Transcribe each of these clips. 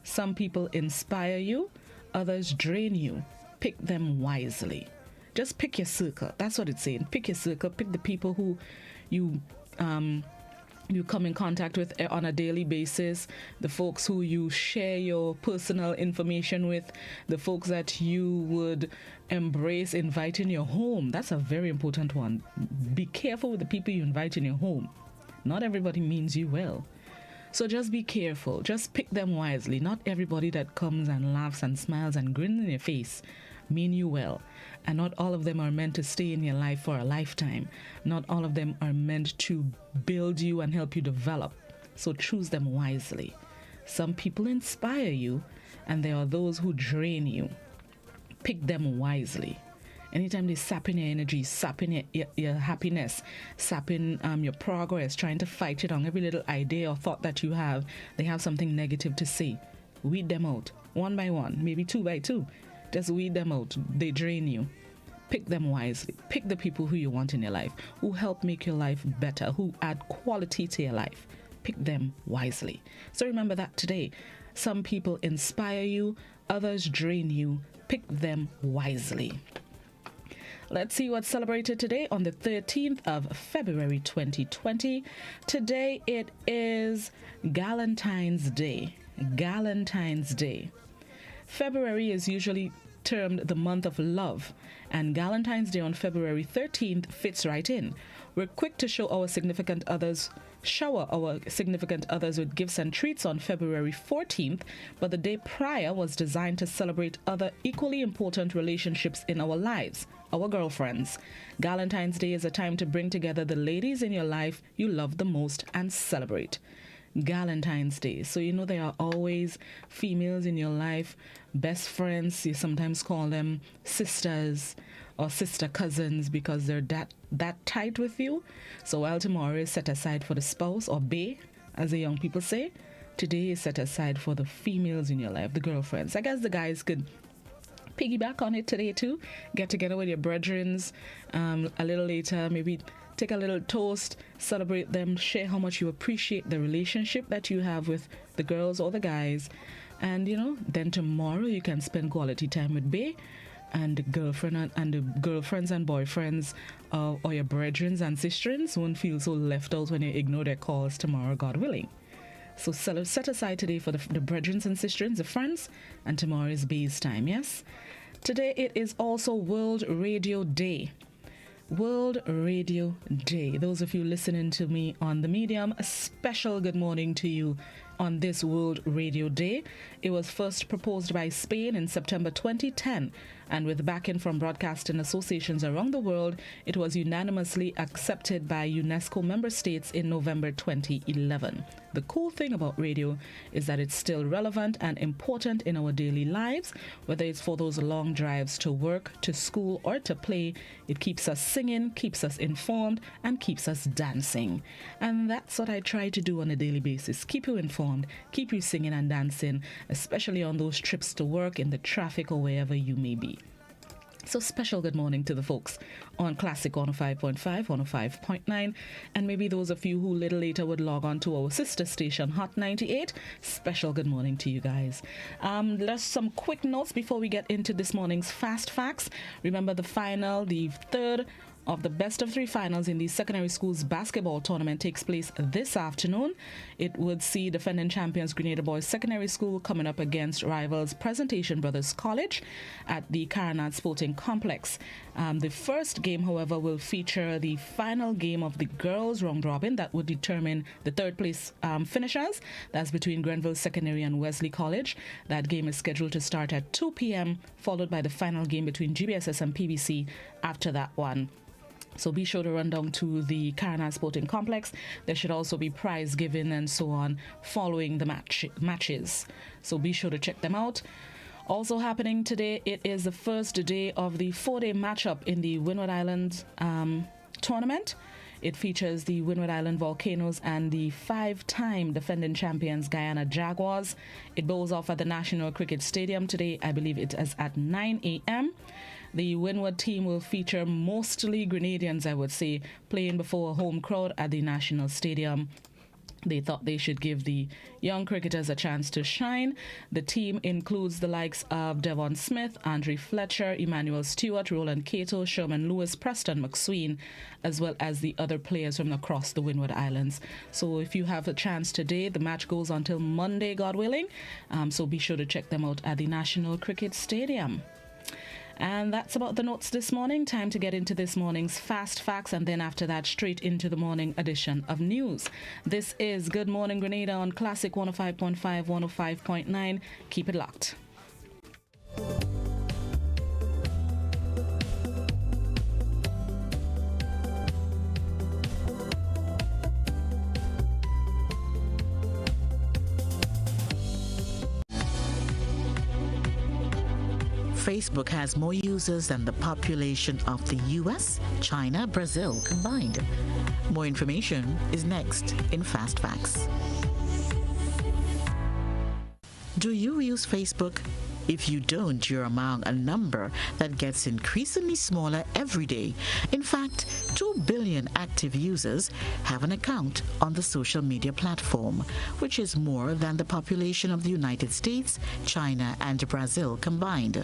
Some people inspire you, others drain you. Pick them wisely. Just pick your circle. That's what it's saying. Pick your circle. Pick the people who you you come in contact with on a daily basis, the folks who you share your personal information with, the folks that you would embrace, invite in your home. That's a very important one. Be careful with the people you invite in your home. Not everybody means you well. So just be careful. Just pick them wisely. Not everybody that comes and laughs and smiles and grins in your face mean you well. And not all of them are meant to stay in your life for a lifetime. Not all of them are meant to build you and help you develop. So choose them wisely. Some people inspire you, and there are those who drain you. Pick them wisely. Anytime they sap in your energy, sap in your happiness, sap in your progress, trying to fight it on every little idea or thought that you have, they have something negative to say. Weed them out, one by one, maybe two by two. Just weed them out. They drain you. Pick them wisely. Pick the people who you want in your life, who help make your life better, who add quality to your life. Pick them wisely. So remember that today. Some people inspire you, others drain you. Pick them wisely. Let's see what's celebrated today on the 13th of February 2020. Today it is Galentine's Day. Galentine's Day. February is usually termed the month of love, and Galentine's Day on February 13th fits right in. We're quick to shower our significant others with gifts and treats on February 14th, but the day prior was designed to celebrate other equally important relationships in our lives, our girlfriends. Galentine's Day is a time to bring together the ladies in your life you love the most and celebrate. Galentine's Day. So you know there are always females in your life, best friends. You sometimes call them sisters or sister cousins because they're that tight with you. So while tomorrow is set aside for the spouse or bae, as the young people say, today is set aside for the females in your life, the girlfriends. I guess the guys could piggyback on it today too. Get together with your brethrens a little later, maybe take a little toast, celebrate them, share how much you appreciate the relationship that you have with the girls or the guys. And, you know, then tomorrow you can spend quality time with bae and the girlfriend and the girlfriends and boyfriends or your brethrens and sisterins won't feel so left out when you ignore their calls tomorrow, God willing. So set aside today for the brethrens and sisterins, the friends, and tomorrow is bae's time, yes? Today it is also World Radio Day. World Radio Day. Those of you listening to me on the medium, a special good morning to you on this World Radio Day. It was first proposed by Spain in September 2010, and with backing from broadcasting associations around the world, it was unanimously accepted by UNESCO member states in November 2011. The cool thing about radio is that it's still relevant and important in our daily lives, whether it's for those long drives to work, to school, or to play. It keeps us singing, keeps us informed, and keeps us dancing. And that's what I try to do on a daily basis. Keep you informed, keep you singing and dancing, especially on those trips to work, in the traffic, or wherever you may be. So special good morning to the folks on Classic 105.5, 105.9, and maybe those of you who little later would log on to our sister station, Hot 98. Special good morning to you guys. Just some quick notes before we get into this morning's Fast Facts. Remember the final, the third of the best of three finals in the secondary schools basketball tournament takes place this afternoon. It would see defending champions Grenada Boys Secondary School coming up against rivals Presentation Brothers College at the Caranat Sporting Complex. The first game, however, will feature the final game of the girls round robin that would determine the third place finishers. That's between Grenville Secondary and Wesley College. That game is scheduled to start at 2 p.m., followed by the final game between GBSS and PBC after that one. So be sure to run down to the Caranat Sporting Complex. There should also be prize giving and so on following the matches. So be sure to check them out. Also happening today, it is the first day of the 4-day matchup in the Windward Island tournament. It features the Windward Island Volcanoes and the 5-time defending champions Guyana Jaguars. It bowls off at the National Cricket Stadium today. I believe it is at 9 a.m. The Windward team will feature mostly Grenadians, I would say, playing before a home crowd at the National Stadium. They thought they should give the young cricketers a chance to shine. The team includes the likes of Devon Smith, Andre Fletcher, Emmanuel Stewart, Roland Cato, Sherman Lewis, Preston McSween, as well as the other players from across the Windward Islands. So if you have a chance today, the match goes until Monday, God willing. So be sure to check them out at the National Cricket Stadium. And that's about the notes this morning. Time to get into this morning's Fast Facts, and then after that, straight into the morning edition of news. This is Good Morning Grenada on Classic 105.5, 105.9. Keep it locked. Facebook has more users than the population of the US, China, Brazil combined. More information is next in Fast Facts. Do you use Facebook? If you don't, you're among a number that gets increasingly smaller every day. In fact, 2 billion active users have an account on the social media platform, which is more than the population of the United States, China, and Brazil combined.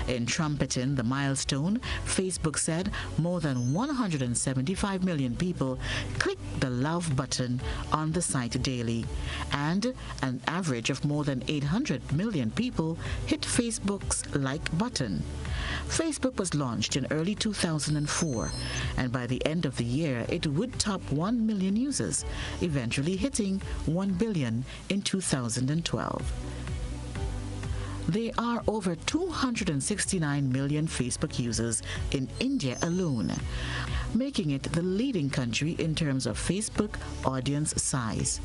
In trumpeting the milestone, Facebook said more than 175 million people click the love button on the site daily, and an average of more than 800 million people hit Facebook's like button. Facebook was launched in early 2004, and by the end of the year, it would top 1 million users, eventually hitting 1 billion in 2012. There are over 269 million Facebook users in India alone, making it the leading country in terms of Facebook audience size.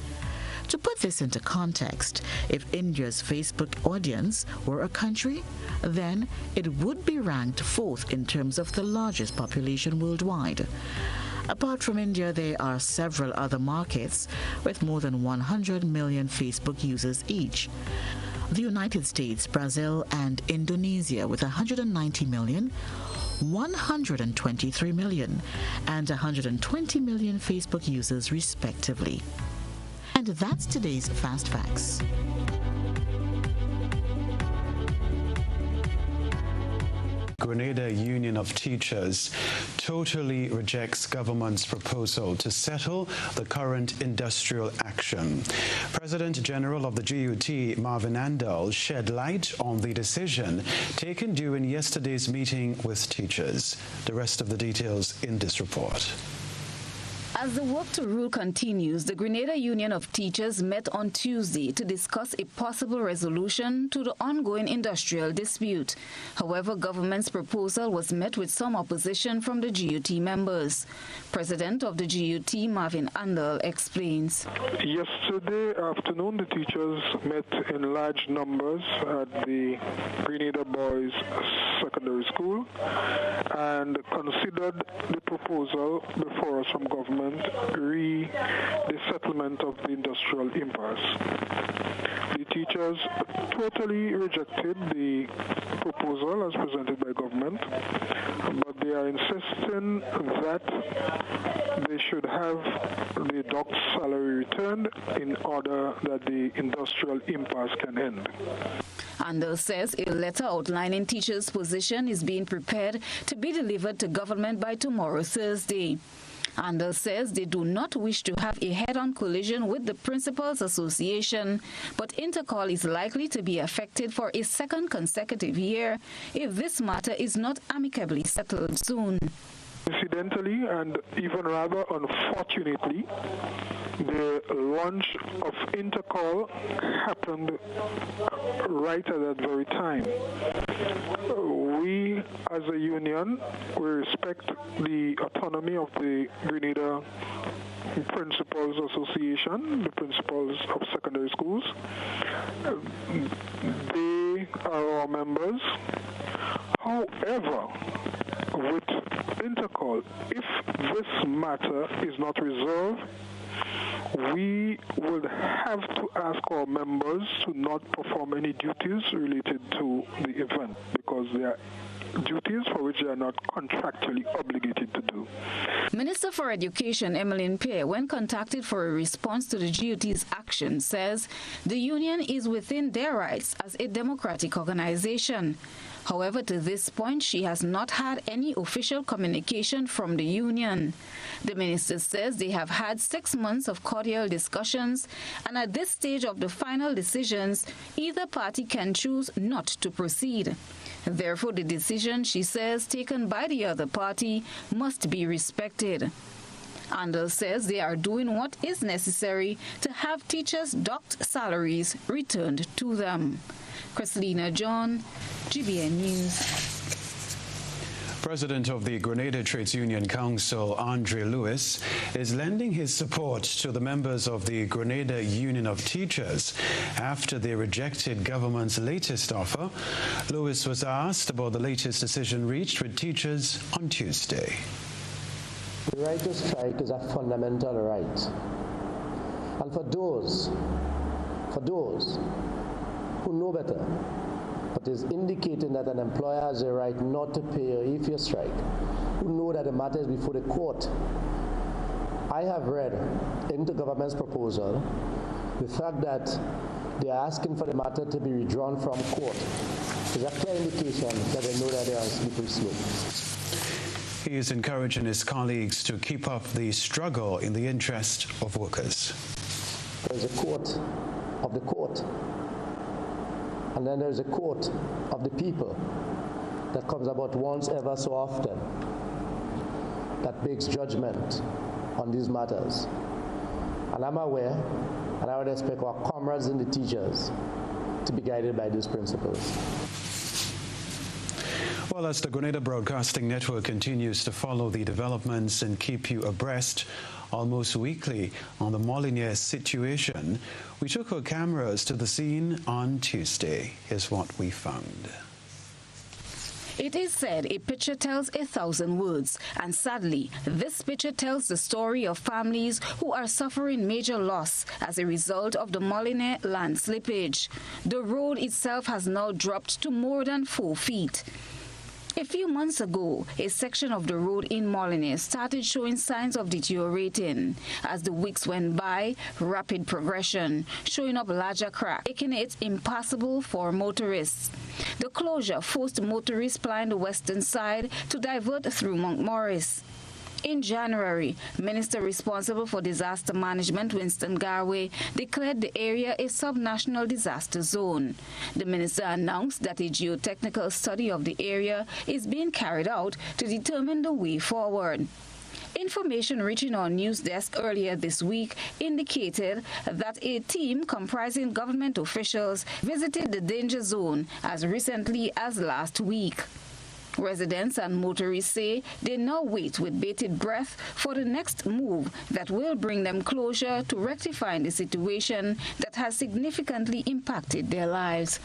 To put this into context, if India's Facebook audience were a country, then it would be ranked fourth in terms of the largest population worldwide. Apart from India, there are several other markets with more than 100 million Facebook users each. The United States, Brazil, and Indonesia with 190 million, 123 million, and 120 million Facebook users respectively. And that's today's Fast Facts. Grenada Union of Teachers totally rejects government's proposal to settle the current industrial action. President General of the GUT, Marvin Andal, shed light on the decision taken during yesterday's meeting with teachers. The rest of the details in this report. As the work to rule continues, the Grenada Union of Teachers met on Tuesday to discuss a possible resolution to the ongoing industrial dispute. However, government's proposal was met with some opposition from the GUT members. President of the GUT, Marvin Andal, explains. Yesterday afternoon, the teachers met in large numbers at the Grenada Boys Secondary School and considered the proposal before us from government the settlement of the industrial impasse. The teachers totally rejected the proposal as presented by government, but they are insisting that they should have the docked salary returned in order that the industrial impasse can end. Andal says a letter outlining teachers' position is being prepared to be delivered to government by tomorrow, Thursday. Andal says they do not wish to have a head-on collision with the Principals Association, but Intercol is likely to be affected for a second consecutive year if this matter is not amicably settled soon. Incidentally, and even rather unfortunately, the launch of Intercol happened right at that very time. We, as a union, we respect the autonomy of the Grenada Principals Association, the principals of secondary schools. They are our members. However, with Intercol, if this matter is not resolved, we would have to ask our members to not perform any duties related to the event because they are duties for which they are not contractually obligated to do. Minister for Education Emmeline Peer, when contacted for a response to the GOT's action, says the union is within their rights as a democratic organization. However, to this point, she has not had any official communication from the union. The minister says they have had 6 months of cordial discussions, and at this stage of the final decisions, either party can choose not to proceed. Therefore, the decision, she says, taken by the other party must be respected. Andel says they are doing what is necessary to have teachers' docked salaries returned to them. Christina John, GBN News. President of the Grenada Trades Union Council, Andre Lewis, is lending his support to the members of the Grenada Union of Teachers after they rejected government's latest offer. Lewis was asked about the latest decision reached with teachers on Tuesday. The right to strike is a fundamental right. And for those who know better, but is indicating that an employer has a right not to pay you if you strike, who know that the matter is before the court. I have read into government's proposal the fact that they are asking for the matter to be withdrawn from court. It's a clear indication that they know that they are on slippery slope. He is encouraging his colleagues to keep up the struggle in the interest of workers. There is a court of the court, and then there is a court of the people that comes about once ever so often that makes judgment on these matters. And I'm aware, and I would expect our comrades and the teachers to be guided by these principles. Well, as the Grenada Broadcasting Network continues to follow the developments and keep you abreast almost weekly on the Mornig situation, we took our cameras to the scene on Tuesday. Here's what we found. It is said a picture tells 1,000 words, and sadly, this picture tells the story of families who are suffering major loss as a result of the Mornig land slippage. The road itself has now dropped to more than 4 feet. A few months ago, a section of the road in Mornig started showing signs of deteriorating. As the weeks went by, rapid progression, showing up larger cracks, making it impassable for motorists. The closure forced motorists plying the western side to divert through Montmorris. In January, Minister responsible for disaster management, Winston Garwe, declared the area a subnational disaster zone. The minister announced that a geotechnical study of the area is being carried out to determine the way forward. Information reaching our news desk earlier this week indicated that a team comprising government officials visited the danger zone as recently as last week. Residents and motorists say they now wait with bated breath for the next move that will bring them closer to rectifying the situation that has significantly impacted their lives.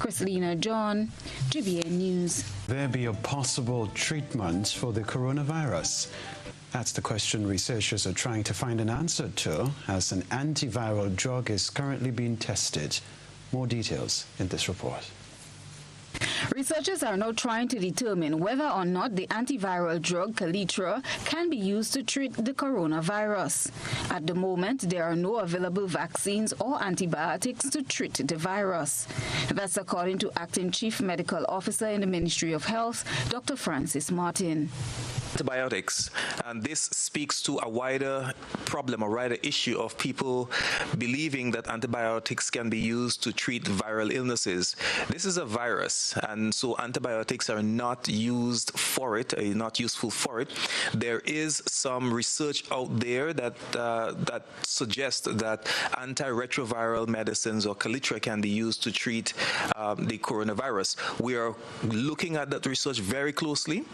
Christina John, GBN News. There be a possible treatment for the coronavirus? That's the question researchers are trying to find an answer to, as an antiviral drug is currently being tested. More details in this report. Researchers are now trying to determine whether or not the antiviral drug Calitra can be used to treat the coronavirus. At the moment, there are no available vaccines or antibiotics to treat the virus. That's according to Acting Chief Medical Officer in the Ministry of Health, Dr. Francis Martin. Antibiotics, and this speaks to a wider problem, a wider issue of people believing that antibiotics can be used to treat viral illnesses. This is a virus, and so antibiotics are not used for it, not useful for it. There is some research out there that suggests that antiretroviral medicines or Calitra can be used to treat the coronavirus. We are looking at that research very closely.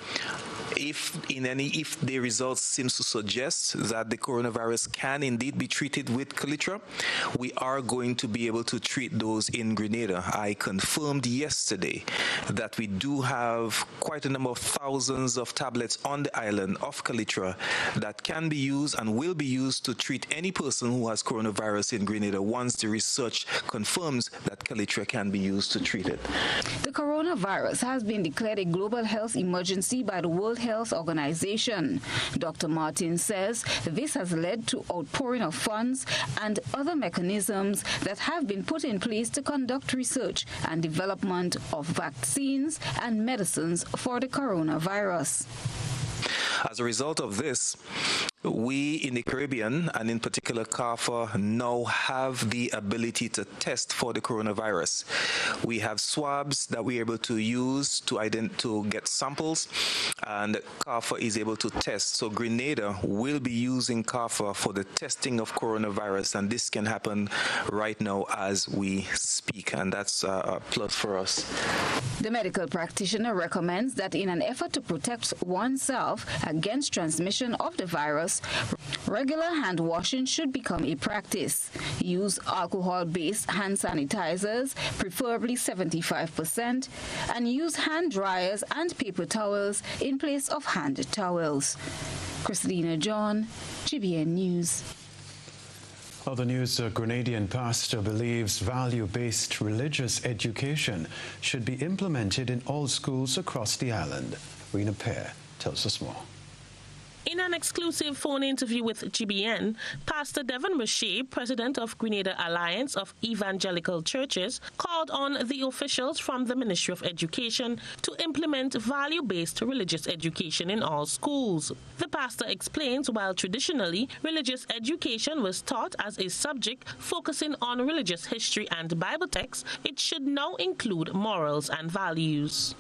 if the results seems to suggest that the coronavirus can indeed be treated with Calitra, we are going to be able to treat those in Grenada. I confirmed yesterday that we do have quite a number of thousands of tablets on the island of Calitra that can be used and will be used to treat any person who has coronavirus in Grenada once the research confirms that Calitra can be used to treat it. The coronavirus has been declared a global health emergency by the World Health Organization. Dr. Martin says this has led to outpouring of funds and other mechanisms that have been put in place to conduct research and development of vaccines and medicines for the coronavirus. As a result of this, we in the Caribbean, and in particular CARFA, now have the ability to test for the coronavirus. We have swabs that we're able to use to get samples, and CARFA is able to test. So Grenada will be using CARFA for the testing of coronavirus, and this can happen right now as we speak, and that's a plus for us. The medical practitioner recommends that in an effort to protect oneself against transmission of the virus, regular hand washing should become a practice. Use alcohol-based hand sanitizers, preferably 75%, and use hand dryers and paper towels in place of hand towels. Christina John, GBN News. Other news, a Grenadian pastor believes value-based religious education should be implemented in all schools across the island. Rena Pear tells us more. In an exclusive phone interview with GBN, Pastor Devon Rashe, president of Grenada Alliance of Evangelical Churches, called on the officials from the Ministry of Education to implement value-based religious education in all schools. The pastor explains while traditionally religious education was taught as a subject focusing on religious history and Bible texts, it should now include morals and values.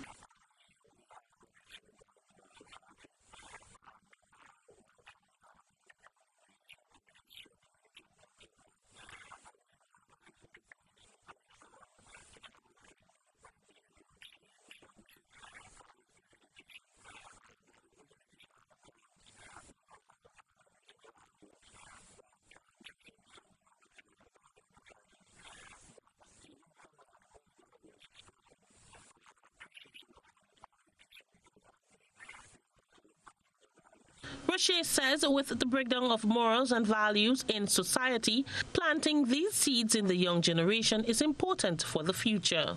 Rashe says with the breakdown of morals and values in society, planting these seeds in the young generation is important for the future.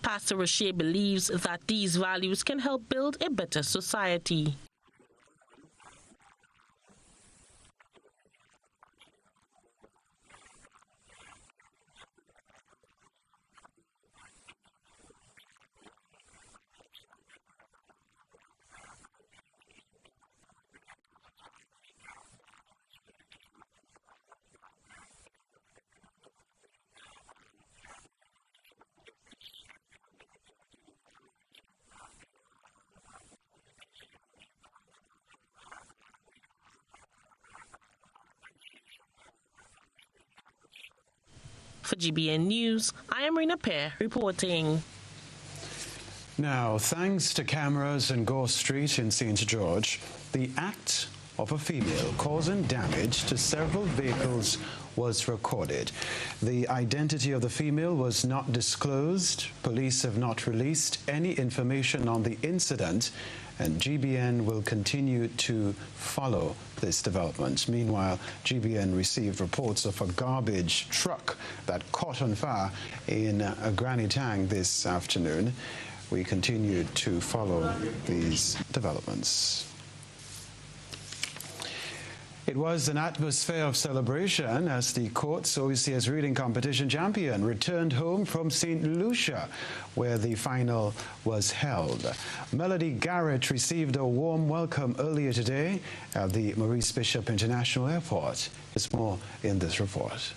Pastor Rashe believes that these values can help build a better society. For GBN News, I am Rena Pear reporting. Now, thanks to cameras in Gore Street in St. George, the act of a female causing damage to several vehicles was recorded. The identity of the female was not disclosed. Police have not released any information on the incident, and GBN will continue to follow this development. Meanwhile, GBN received reports of a garbage truck that caught on fire in Granny Tang this afternoon. We continue to follow these developments. It was an atmosphere of celebration as the Courts OECS Reading Competition champion returned home from St. Lucia, where the final was held. Melody Garrett received a warm welcome earlier today at the Maurice Bishop International Airport. There's more in this report.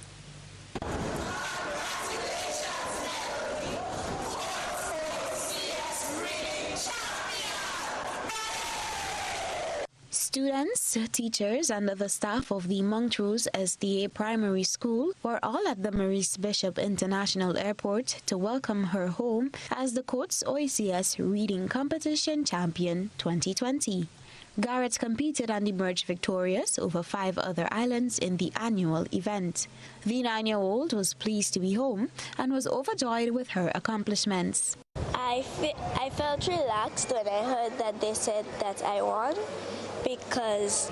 Students, teachers, and other staff of the Montrose SDA Primary School were all at the Maurice Bishop International Airport to welcome her home as the Courts OECS Reading Competition Champion 2020. Garrett competed and emerged victorious over 5 other islands in the annual event. The 9-year-old was pleased to be home and was overjoyed with her accomplishments. I felt relaxed when I heard that they said that I won because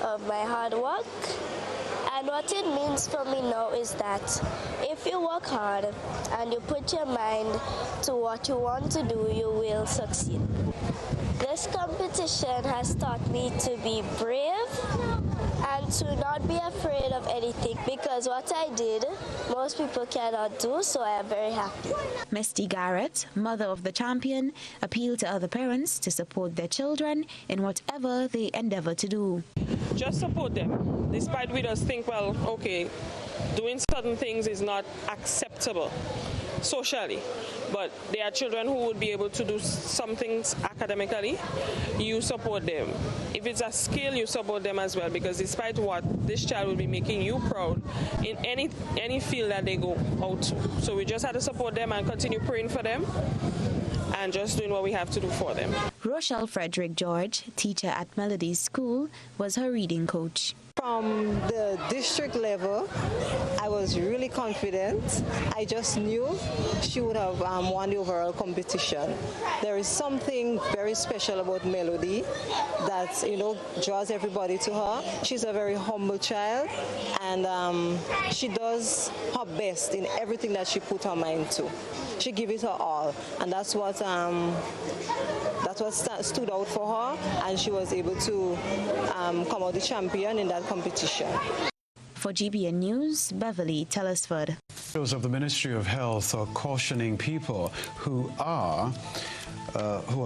of my hard work. And what it means for me now is that if you work hard and you put your mind to what you want to do, you will succeed. This competition has taught me to be brave and to not be afraid of anything, because what I did, most people cannot do, so I am very happy. Misty Garrett, mother of the champion, appealed to other parents to support their children in whatever they endeavor to do. Just support them, despite we just think, well, okay, doing certain things is not acceptable socially, but there are children who would be able to do some things academically. You support them. If it's a skill, you support them as well, because despite what, this child will be making you proud in any field that they go out to. So we just have to support them and continue praying for them and just doing what we have to do for them. Rochelle Frederick George, teacher at Melody's school, was her reading coach. From the district level, I was really confident. I just knew she would have won the overall competition. There is something very special about Melody that, draws everybody to her. She's a very humble child, and she does her best in everything that she put her mind to. She gives it her all, and that's what stood out for her, and she was able to come out the champion in that competition. For GBN News, Beverly Telesford. Officials of the Ministry of Health are cautioning people who are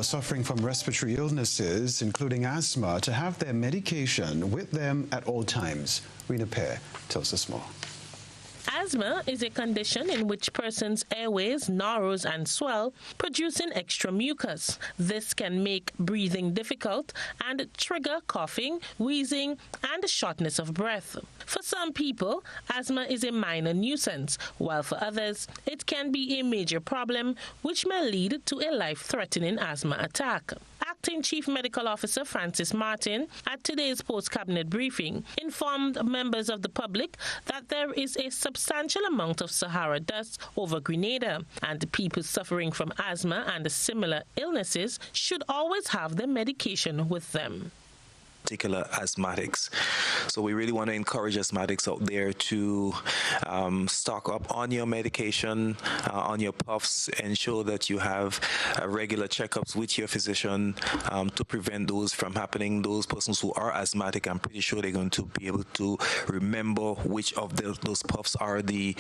suffering from respiratory illnesses, including asthma, to have their medication with them at all times. Rena Pear tells us more. Asthma is a condition in which person's airways narrows and swell, producing extra mucus. This can make breathing difficult and trigger coughing, wheezing, and shortness of breath. For some people, asthma is a minor nuisance, while for others, it can be a major problem, which may lead to a life-threatening asthma attack. Acting Chief Medical Officer Francis Martin, at today's post-cabinet briefing, informed members of the public that there is a substantial amount of Sahara dust over Grenada, and people suffering from asthma and similar illnesses should always have their medication with them. Particular asthmatics. So we really want to encourage asthmatics out there to stock up on your medication, on your puffs, ensure that you have regular checkups with your physician to prevent those from happening. Those persons who are asthmatic, I'm pretty sure they're going to be able to remember which of those puffs are the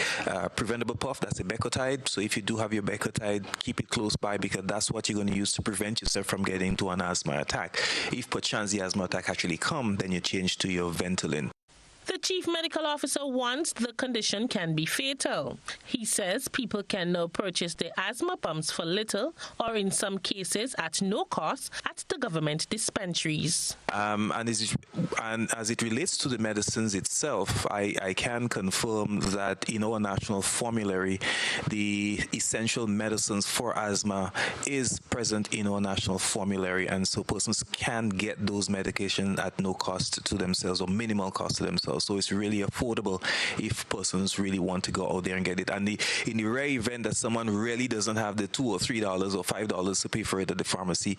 preventable puff. That's a Becotide. So if you do have your Becotide, keep it close by, because that's what you're going to use to prevent yourself from getting into an asthma attack. If perchance the asthma attack actually come, then you change to your Ventolin. The chief medical officer warns the condition can be fatal. He says people can now purchase their asthma pumps for little, or in some cases at no cost, at the government dispensaries. And as it relates to the medicines itself, I can confirm that in our national formulary, the essential medicines for asthma is present in our national formulary, and so persons can get those medications at no cost to themselves or minimal cost to themselves. So it's really affordable if persons really want to go out there and get it. And in the rare event that someone really doesn't have the $2 or $3 or $5 to pay for it at the pharmacy,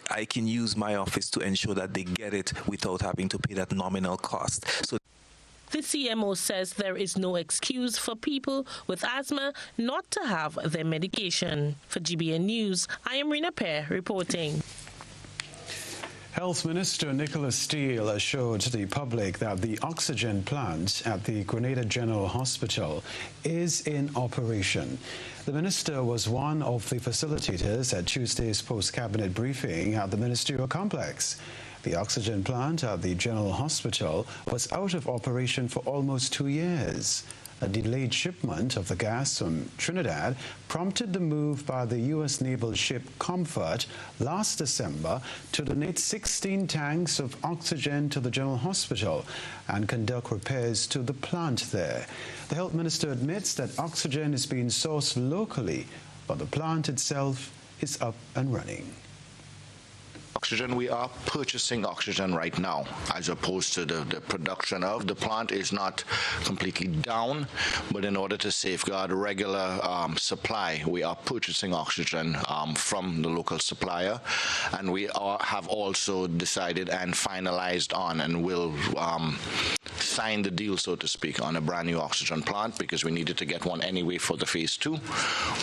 I can use my office to ensure that they get it without having to pay that nominal cost. So the CMO says there is no excuse for people with asthma not to have their medication. For GBN News, I am Rena Pear reporting. Health Minister Nicholas Steele assured the public that the oxygen plant at the Grenada General Hospital is in operation. The minister was one of the facilitators at Tuesday's post-cabinet briefing at the ministerial complex. The oxygen plant at the General Hospital was out of operation for almost 2 years. A delayed shipment of the gas from Trinidad prompted the move by the U.S. naval ship Comfort last December to donate 16 tanks of oxygen to the General Hospital and conduct repairs to the plant there. The health minister admits that oxygen is being sourced locally, but the plant itself is up and running. Oxygen, we are purchasing oxygen right now, as opposed to the production of. The plant is not completely down, but in order to safeguard regular supply, we are purchasing oxygen from the local supplier, and we have also decided and finalized on and will sign the deal, so to speak, on a brand new oxygen plant, because we needed to get one anyway for the phase 2.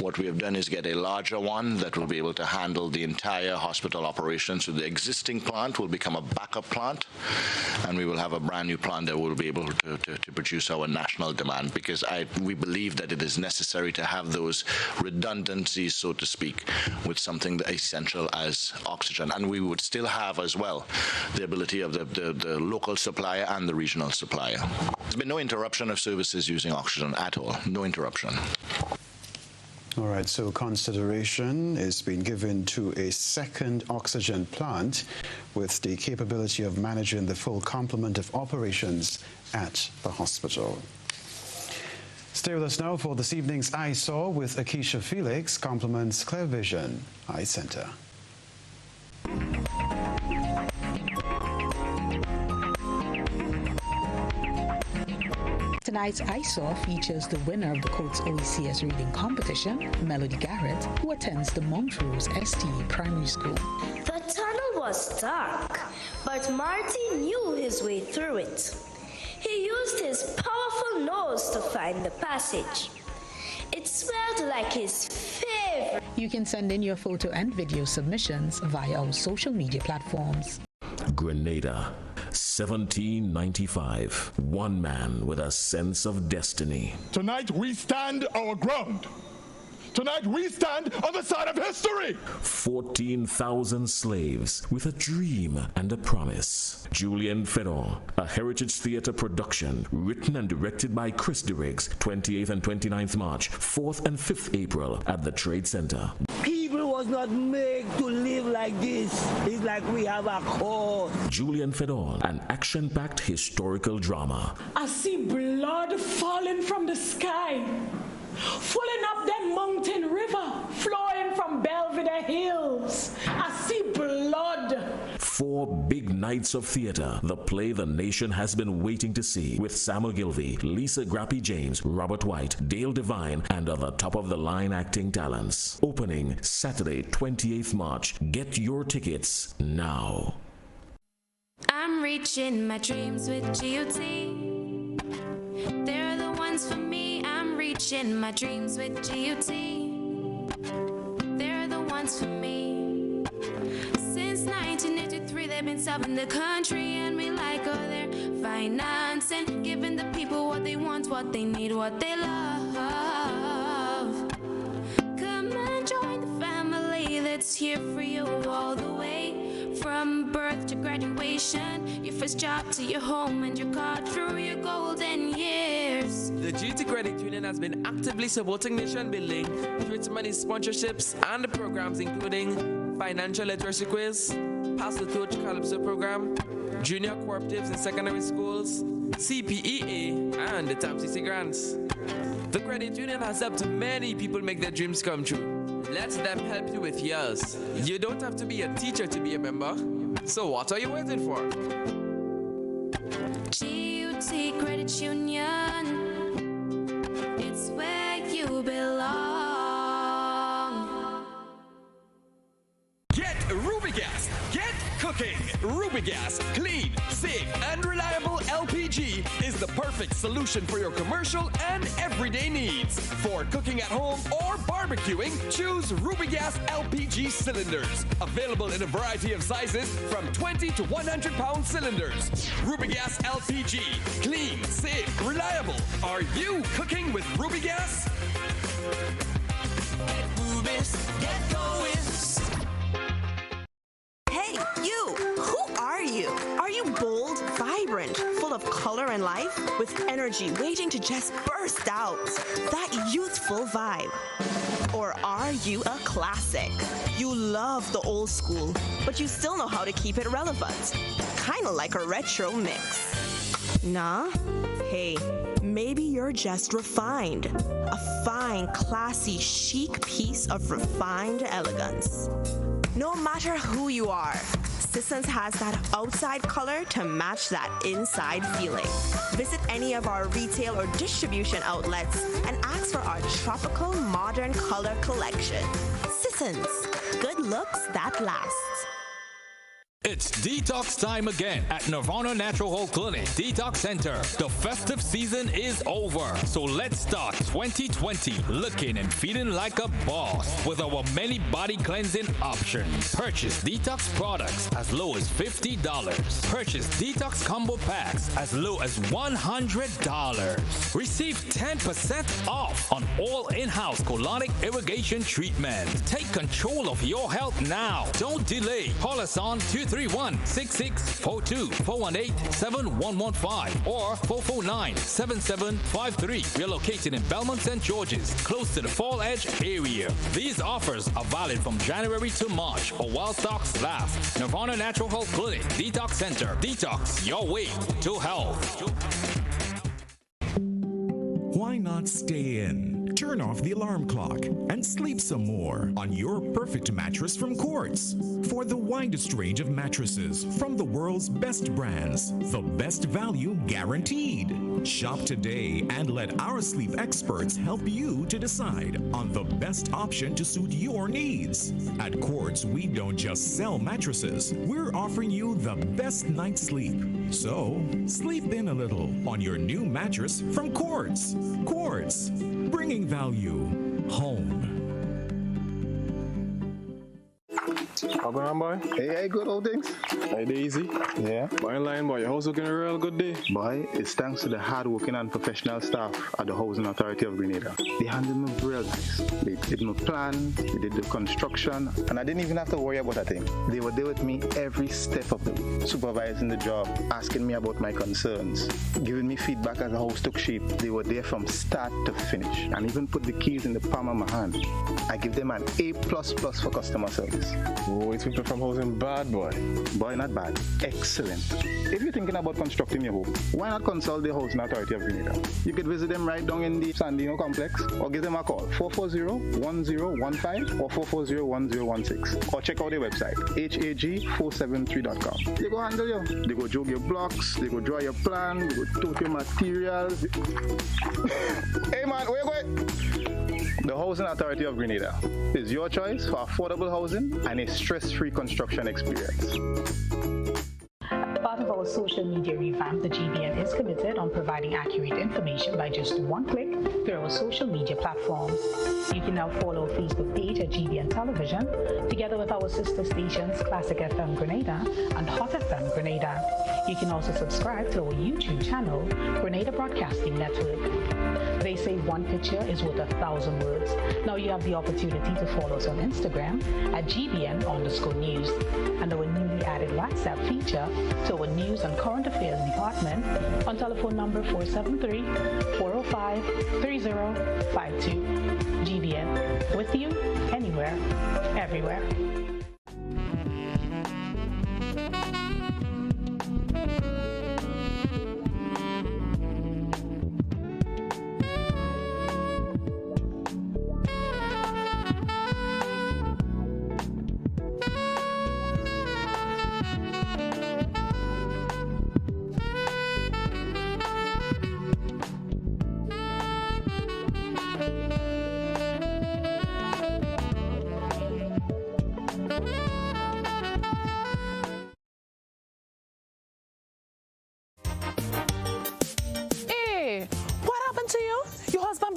What we have done is get a larger one that will be able to handle the entire hospital operation. So the existing plant will become a backup plant, and we will have a brand new plant that will be able to produce our national demand, because we believe that it is necessary to have those redundancies, so to speak, with something that essential as oxygen. And we would still have as well the ability of the local supplier and the regional supplier. There's been no interruption of services using oxygen at all, no interruption. All right, so consideration is being given to a second oxygen plant with the capability of managing the full complement of operations at the hospital. Stay with us now for this evening's I Saw with Akeisha Felix, complements Clear Vision Eye Center. Tonight's I Saw features the winner of the Coates OECS reading competition, Melody Garrett, who attends the Montrose STE Primary School. The tunnel was dark, but Marty knew his way through it. He used his powerful nose to find the passage. It smelled like his favorite. You can send in your photo and video submissions via our social media platforms. Grenada, 1795. One man with a sense of destiny. Tonight we stand our ground. Tonight we stand on the side of history. 14,000 slaves with a dream and a promise. Julian Fedor, a Heritage Theatre production, written and directed by Chris Derriggs, 28th and 29th March, 4th and 5th April at the Trade Center. People was not made to live like this. It's like we have a cause. Julian Fedor, an action-packed historical drama. I see blood falling from the sky, filling up that mountain river, flowing from Belvedere Hills. I see blood. 4 big nights of theater, the play the nation has been waiting to see, with Sam Ogilvy, Lisa Grappy James, Robert White, Dale Devine, and other top-of-the-line acting talents. Opening Saturday, 28th March. Get your tickets now. I'm reaching my dreams with GOT. They're the ones for me. I'm reaching my dreams with GOT. They're the ones for me. Since 1983, they've been serving the country, and we like all their financing, giving the people what they want, what they need, what they love. Come and join the family that's here for you all the way. From birth to graduation, your first job to your home, and your card through your golden years. The GT Credit Union has been actively supporting nation building through its many sponsorships and the programs including Financial Literacy Quiz, Pass the Torch Calypso Program, Junior Cooperatives in Secondary Schools, CPEA, and the TAMCC Grants. The credit union has helped many people make their dreams come true. Let them help you with yours. You don't have to be a teacher to be a member. So what are you waiting for? GUT Credit Union, it's where you belong. Get Ruby Gas, get cooking. Rubigas, clean, safe, and reliable LPG is the perfect solution for your commercial and everyday needs. For cooking at home or barbecuing, choose Rubigas LPG cylinders. Available in a variety of sizes from 20 to 100 pound cylinders. Rubigas LPG, clean, safe, reliable. Are you cooking with Rubigas? Get Rubis, get going. Hey, you! Who are you? Are you bold, vibrant, full of color and life, with energy waiting to just burst out? That youthful vibe. Or are you a classic? You love the old school, but you still know how to keep it relevant. Kinda like a retro mix. Nah? Hey, maybe you're just refined. A fine, classy, chic piece of refined elegance. No matter who you are, Sissons has that outside color to match that inside feeling. Visit any of our retail or distribution outlets and ask for our tropical modern color collection. Sissons, good looks that lasts. It's detox time again at Nirvana Natural Health Clinic Detox Center. The festive season is over, so let's start 2020 looking and feeling like a boss with our many body cleansing options. Purchase detox products as low as $50. Purchase detox combo packs as low as $100. Receive 10% off on all in-house colonic irrigation treatment. Take control of your health now. Don't delay. Call us on 231-6642, 418-7115, or 449-7753. We are located in Belmont St. George's, close to the Fall Edge area. These offers are valid from January to March or while stocks last. Nirvana Natural Health Clinic Detox Center. Detox your way to health. Why not stay in? Turn off the alarm clock and sleep some more on your perfect mattress from Quartz. For the widest range of mattresses from the world's best brands, the best value guaranteed. Shop today and let our sleep experts help you to decide on the best option to suit your needs. At Quartz, we don't just sell mattresses. We're offering you the best night's sleep. So, sleep in a little on your new mattress from Quartz. Quartz, bringing value home. How going on, boy? Hey, good old things. Hey, Daisy. Yeah. Boy, in line, boy. Your house looking a real good day. Boy, it's thanks to the hard-working and professional staff at the Housing Authority of Grenada. They handled me real nice. They did my plan, they did the construction, and I didn't even have to worry about a thing. They were there with me every step of the way, supervising the job, asking me about my concerns, giving me feedback as the house took shape. They were there from start to finish, and even put the keys in the palm of my hand. I give them an A++ for customer service. Oh, it's people from housing bad, boy. Boy, not bad. Excellent. If you're thinking about constructing your home, why not consult the Housing Authority of Grenada? You could visit them right down in the Sandino complex, or give them a call, 440-1015 or 440-1016. Or check out their website, hag473.com. They go handle you. They go jog your blocks, they go draw your plan, they go tote your materials. Hey man, where you going? The Housing Authority of Grenada is your choice for affordable housing and a stress-free construction experience. Part of our social media revamp, the GBN is committed on providing accurate information by just one click through our social media platforms. You can now follow our Facebook page at GBN Television, together with our sister stations Classic FM Grenada and Hot FM Grenada. You can also subscribe to our YouTube channel, Grenada Broadcasting Network. They say one picture is worth 1,000 words. Now you have the opportunity to follow us on Instagram at GBN_news and our newly added WhatsApp feature to our news and current affairs department on telephone number 473-405-3052. GBN, with you, anywhere, everywhere.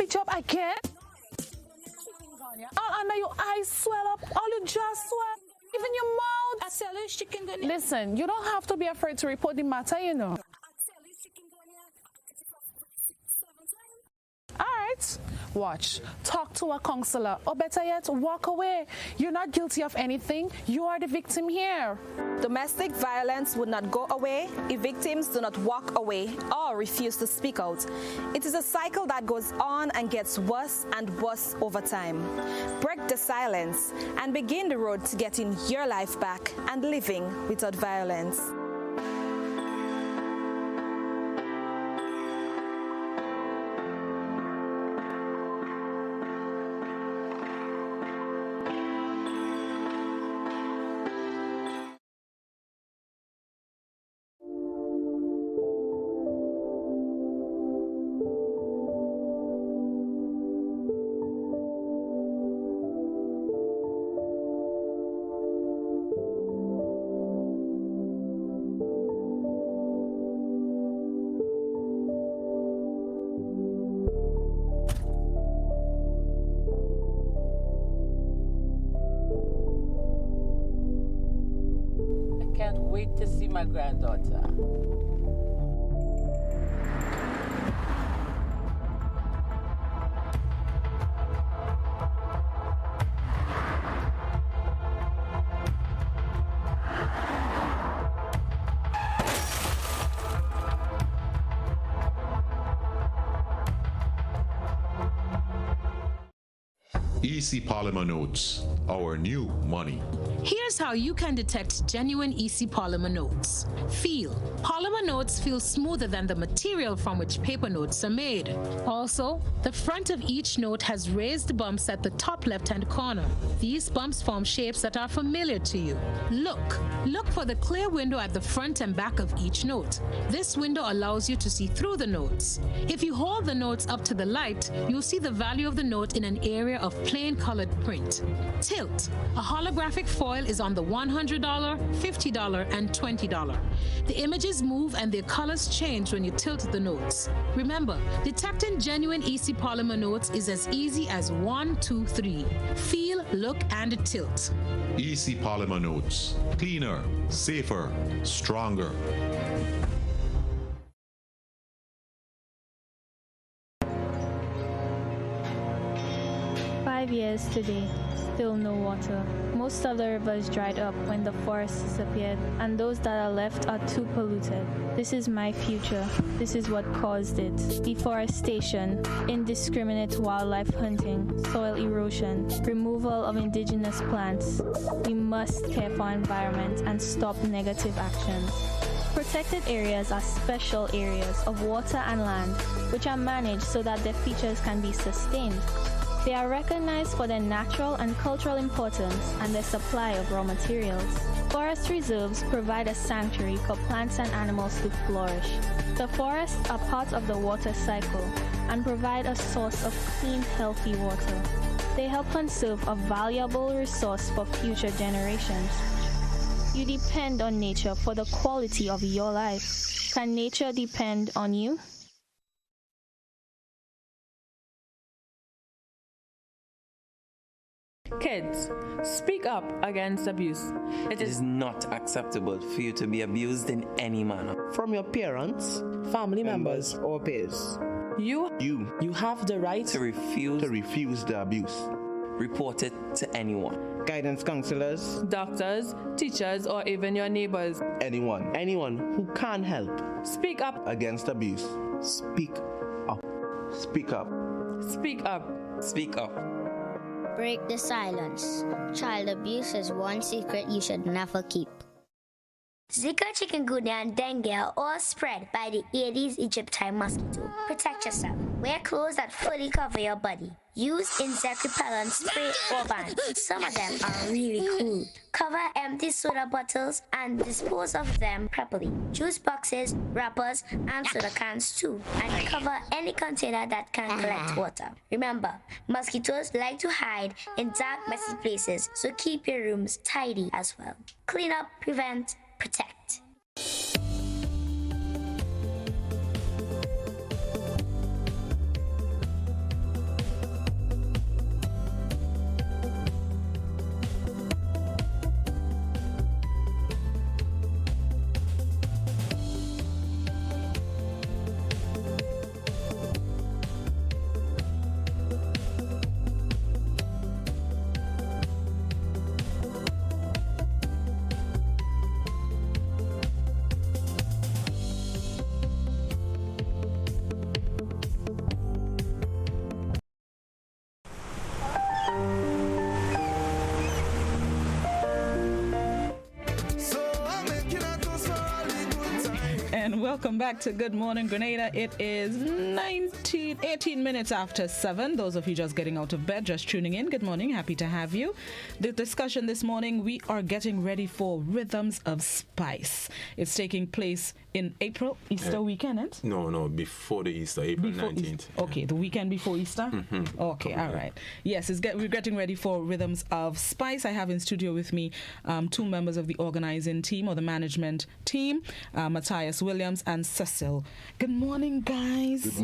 itch up again? All under your eyes swell up, all your jaw swell, even your mouth. I tell you, chikungunya. Listen, you don't have to be afraid to report the matter, you know. All right, watch. Talk to a counselor, or better yet, walk away. You're not guilty of anything. You are the victim here. Domestic violence would not go away if victims do not walk away or refuse to speak out. It is a cycle that goes on and gets worse and worse over time. Break the silence and begin the road to getting your life back and living without violence. Wait to see my granddaughter. EC Polymer Notes, our new money. Here's how you can detect genuine EC polymer notes. Feel. Polymer notes feel smoother than the material from which paper notes are made. Also, the front of each note has raised bumps at the top left-hand corner. These bumps form shapes that are familiar to you. Look for the clear window at the front and back of each note. This window allows you to see through the notes. If you hold the notes up to the light, you'll see the value of the note in an area of plain colored print. Tilt. A holographic foil is on the $100, $50, and $20. The images move and their colors change when you tilt the notes. Remember, detecting genuine EC polymer notes is as easy as 1, 2, 3. Feel, look, and tilt. EC Polymer Notes. Cleaner, safer, stronger. 5 years today, still no water. Most of the rivers dried up when the forests disappeared, and those that are left are too polluted. This is my future. This is what caused it. Deforestation, indiscriminate wildlife hunting, soil erosion, removal of indigenous plants. We must care for our environment and stop negative actions. Protected areas are special areas of water and land, which are managed so that their features can be sustained. They are recognized for their natural and cultural importance and their supply of raw materials. Forest reserves provide a sanctuary for plants and animals to flourish. The forests are part of the water cycle and provide a source of clean, healthy water. They help conserve a valuable resource for future generations. You depend on nature for the quality of your life. Can nature depend on you? Kids, speak up against abuse. It is not acceptable for you to be abused in any manner. From your parents, family members, or peers. You have the right to refuse the abuse. Report it to anyone. Guidance counselors, doctors, teachers, or even your neighbors. Anyone who can help. Speak up against abuse. Speak up. Speak up. Speak up. Speak up. Break the silence. Child abuse is one secret you should never keep. Zika, chikungunya, and dengue are all spread by the Aedes aegypti mosquito. Protect yourself. Wear clothes that fully cover your body. Use insect repellent spray or ban. Some of them are really cool. Cover empty soda bottles and dispose of them properly. Juice boxes, wrappers, and soda cans too. And cover any container that can collect water. Remember, mosquitoes like to hide in dark, messy places, so keep your rooms tidy as well. Clean up, prevent, protect. and welcome back to Good Morning Grenada. It is 18 minutes after 7. Those of you just getting out of bed, just tuning in, good morning, happy to have you. The discussion this morning, we are getting ready for Rhythms of Spice. It's taking place in April, Easter weekend, eh? No, before the Easter, April 19th. Okay, the weekend before Easter? Mm-hmm. Okay, all right. Yes, we're getting ready for Rhythms of Spice. I have in studio with me two members of the organizing team or the management team, Matthias Williams and Cecil. Good morning, guys. Good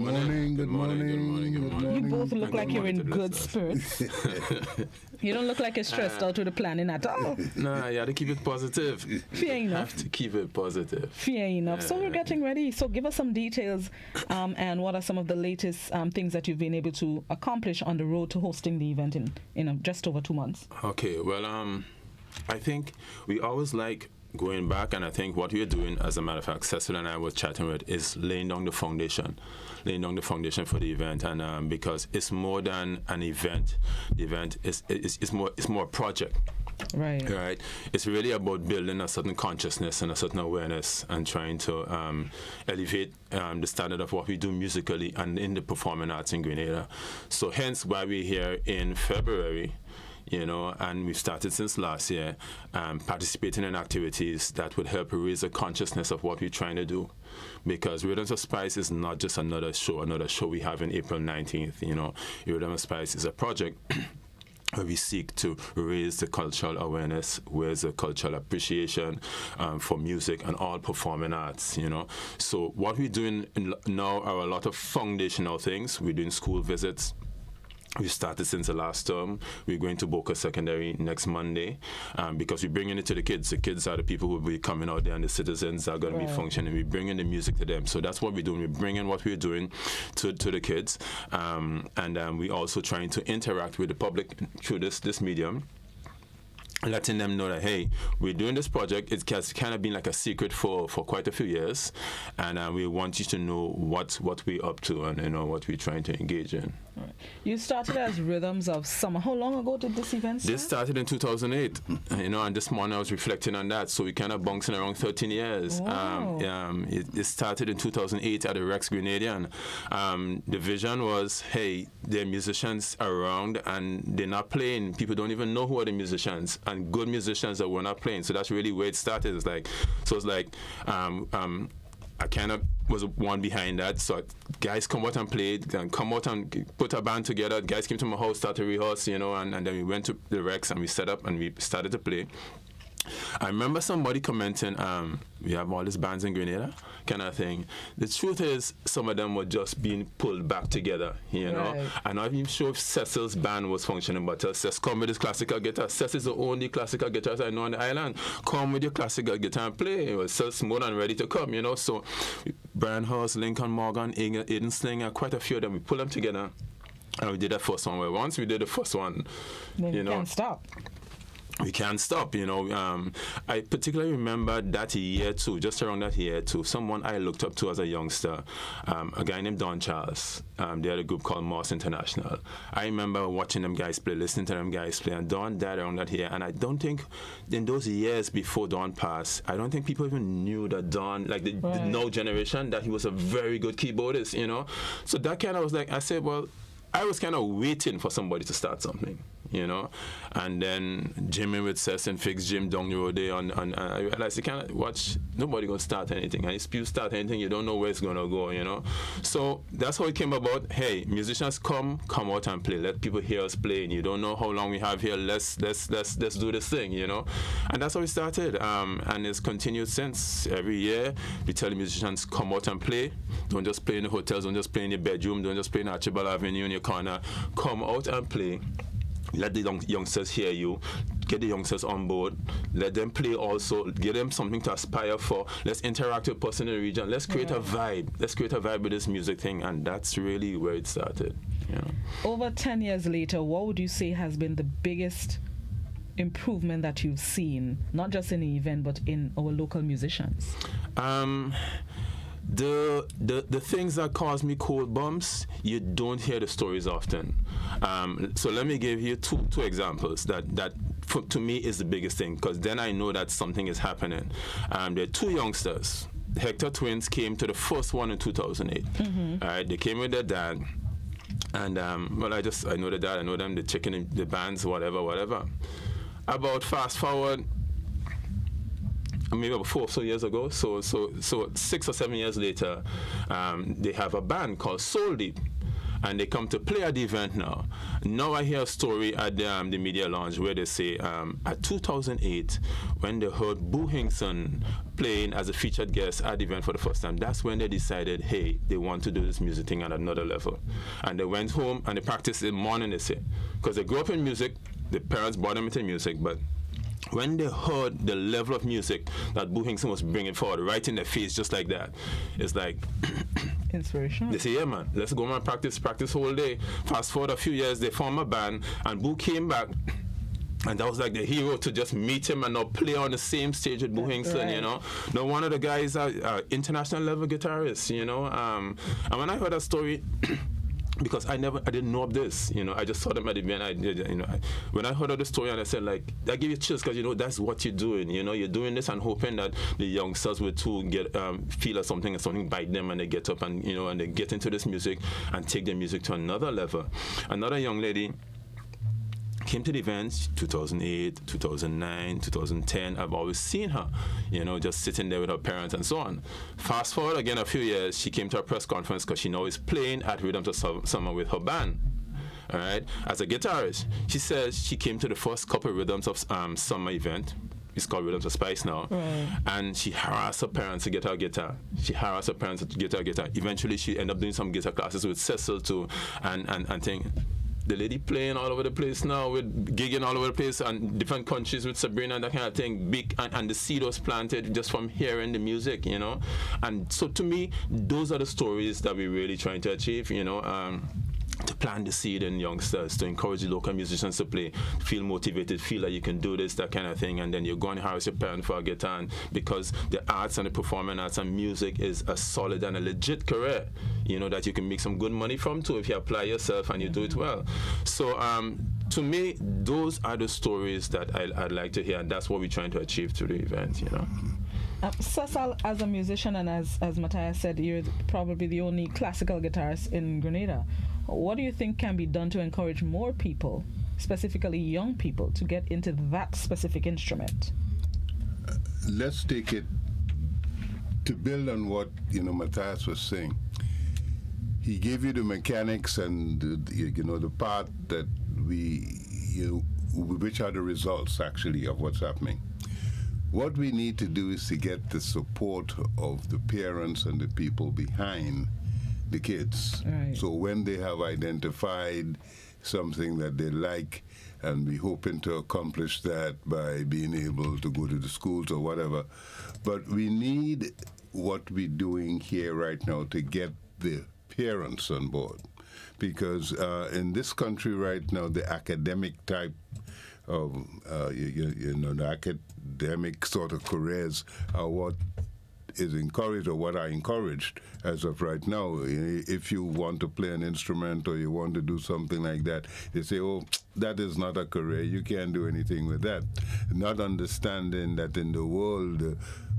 morning. You both look like you're in good spirits. You don't look like you're stressed out with the planning at all. Nah, you have to keep it positive. Fair enough. Have to keep it positive. Fair enough. So we're getting ready. So give us some details and what are some of the latest things that you've been able to accomplish on the road to hosting the event in just over 2 months? Okay, well, I think we always like going back, and I think what we're doing, as a matter of fact, Cecil and I were chatting with, is laying down the foundation for the event, and because it's more than an event. The event is more a project. Right. It's really about building a certain consciousness and a certain awareness and trying to elevate the standard of what we do musically and in the performing arts in Grenada. So hence why we're here in February, and we've started since last year, participating in activities that would help raise the consciousness of what we're trying to do. Because Rhythms of Spice is not just another show we have in April 19th. Rhythms of Spice is a project where we seek to raise the cultural awareness, raise the cultural appreciation for music and all performing arts, So what we're doing now are a lot of foundational things. We're doing school visits. We started since the last term. We're going to Boca Secondary next Monday because we're bringing it to the kids. The kids are the people who will be coming out there and the citizens are going to be functioning. We're bringing the music to them. So that's what we're doing. We're bringing what we're doing to the kids. And we're also trying to interact with the public through this medium, letting them know that, hey, we're doing this project. It has kind of been like a secret for quite a few years. And we want you to know what we're up to and what we're trying to engage in. Right. You started as Rhythms of Summer. How long ago did this event start? This started in 2008, and this morning I was reflecting on that. So we kind of bouncing around 13 years. Wow. It started in 2008 at the Rex Grenadian. The vision was, hey, there are musicians around and they're not playing. People don't even know who are the musicians, and good musicians that were not playing. So that's really where it started. It's like, I kind of was one behind that. So guys come out and played, and come out and put a band together. Guys came to my house, started to rehearse, and then we went to the Rex and we set up and we started to play. I remember somebody commenting, we have all these bands in Grenada, kind of thing. The truth is, some of them were just being pulled back together, Right. I'm not even sure if Cecil's band was functioning, but Cecil, come with his classical guitar. Cecil's the only classical guitarist I know on the island. Come with your classical guitar and play. It was Cecil's more than ready to come, So Brian Hurst, Lincoln Morgan, Aiden Slinger, quite a few of them, we pulled them together. And we did that first one. Well, once we did the first one, then you can't stop. We can't stop, I particularly remember that year too, just around that year too, someone I looked up to as a youngster, a guy named Don Charles. They had a group called Moss International. I remember watching them guys play, listening to them guys play, and Don died around that year. And I don't think in those years before Don passed, I don't think people even knew that Don, like the now generation, that he was a very good keyboardist, So that kind of was like, I said, well, I was kind of waiting for somebody to start something, and then Jimmy with Cess and Fix Jim down the road there, and I realized you can't watch, nobody gonna start anything, and if you start anything, you don't know where it's gonna go, So that's how it came about. Hey, musicians, come out and play. Let people hear us playing. You don't know how long we have here. Let's do this thing, And that's how we started, and it's continued since. Every year, we tell the musicians, come out and play. Don't just play in the hotels. Don't just play in your bedroom. Don't just play in Archibald Avenue in your corner. Come out and play. Let the youngsters hear you. Get the youngsters on board. Let them play also. Give them something to aspire for. Let's interact with person in the region. Let's create a vibe. Let's create a vibe with this music thing. And that's really where it started. Over 10 years later, what would you say has been the biggest improvement that you've seen, not just in the event, but in our local musicians? The things that cause me cold bumps, you don't hear the stories often. So let me give you two examples that to me is the biggest thing, because then I know that something is happening. There are two youngsters. Hector twins came to the first one in 2008. All right, they came with their dad. And well, I know the dad, I know them, the chicken, the bands, whatever. About fast forward, maybe about 4 or so years ago, so 6 or 7 years later, they have a band called Soul Deep. And they come to play at the event now. Now I hear a story at the media lounge where they say at 2008, when they heard Boo Hinkson playing as a featured guest at the event for the first time, that's when they decided, hey, they want to do this music thing at another level. And they went home and they practiced in the morning, they say. Because they grew up in music, the parents brought them into music, but when they heard the level of music that Boo Hinkson was bringing forward, right in their face, just like that, it's like inspiration. They say, yeah, man, let's go and practice whole day. Fast forward a few years, they form a band, and Boo came back, and that was like the hero to just meet him and now play on the same stage with Boo Hinkson, right. you know. Now, one of the guys are international level guitarist, you know. And when I heard that story, because I didn't know of this, you know. I just saw them at the event. When I heard of the story, and I said, like, that gave you chills because, you know, that's what you're doing. You know, you're doing this and hoping that the youngsters will too get feel something and something bite them, and they get up and, you know, and they get into this music and take their music to another level. Another young lady came to the events 2008, 2009, 2010. I've always seen her, you know, just sitting there with her parents and so on. Fast forward again a few years, she came to a press conference because she now is playing at Rhythms of Summer with her band. All right, as a guitarist. She says she came to the first couple Rhythms of Summer event. It's called Rhythms of Spice now. Right. And she harassed her parents to get her guitar. Eventually, she ended up doing some guitar classes with Cecil too, and thing. The lady playing all over the place now, with gigging all over the place and different countries with Sabrina and that kind of thing. Big and the seed was planted just from hearing the music, you know. And so to me, those are the stories that we're really trying to achieve, you know. To plant the seed in youngsters, to encourage the local musicians to play, feel motivated, feel like you can do this, that kind of thing, and then you go and harass your parent for a guitar, and because the arts and the performing arts and music is a solid and a legit career, you know, that you can make some good money from too if you apply yourself and you do it well. So to me, those are the stories that I'd like to hear, and that's what we're trying to achieve through the event, you know. Cecil, as a musician, and as Matthias said, you're probably the only classical guitarist in Grenada. What do you think can be done to encourage more people, specifically young people, to get into that specific instrument? Let's take it to build on what, you know, Matthias was saying. He gave you the mechanics and the part that which are the results actually of what's happening. What we need to do is to get the support of the parents and the people behind the kids. Right. So when they have identified something that they like, and we're hoping to accomplish that by being able to go to the schools or whatever, but we need what we're doing here right now to get the parents on board. Because in this country right now, the academic type of, the academic sort of careers are what is encouraged, or what are encouraged as of right now. If you want to play an instrument or you want to do something like that, they say, oh, that is not a career, you can't do anything with that. Not understanding that in the world,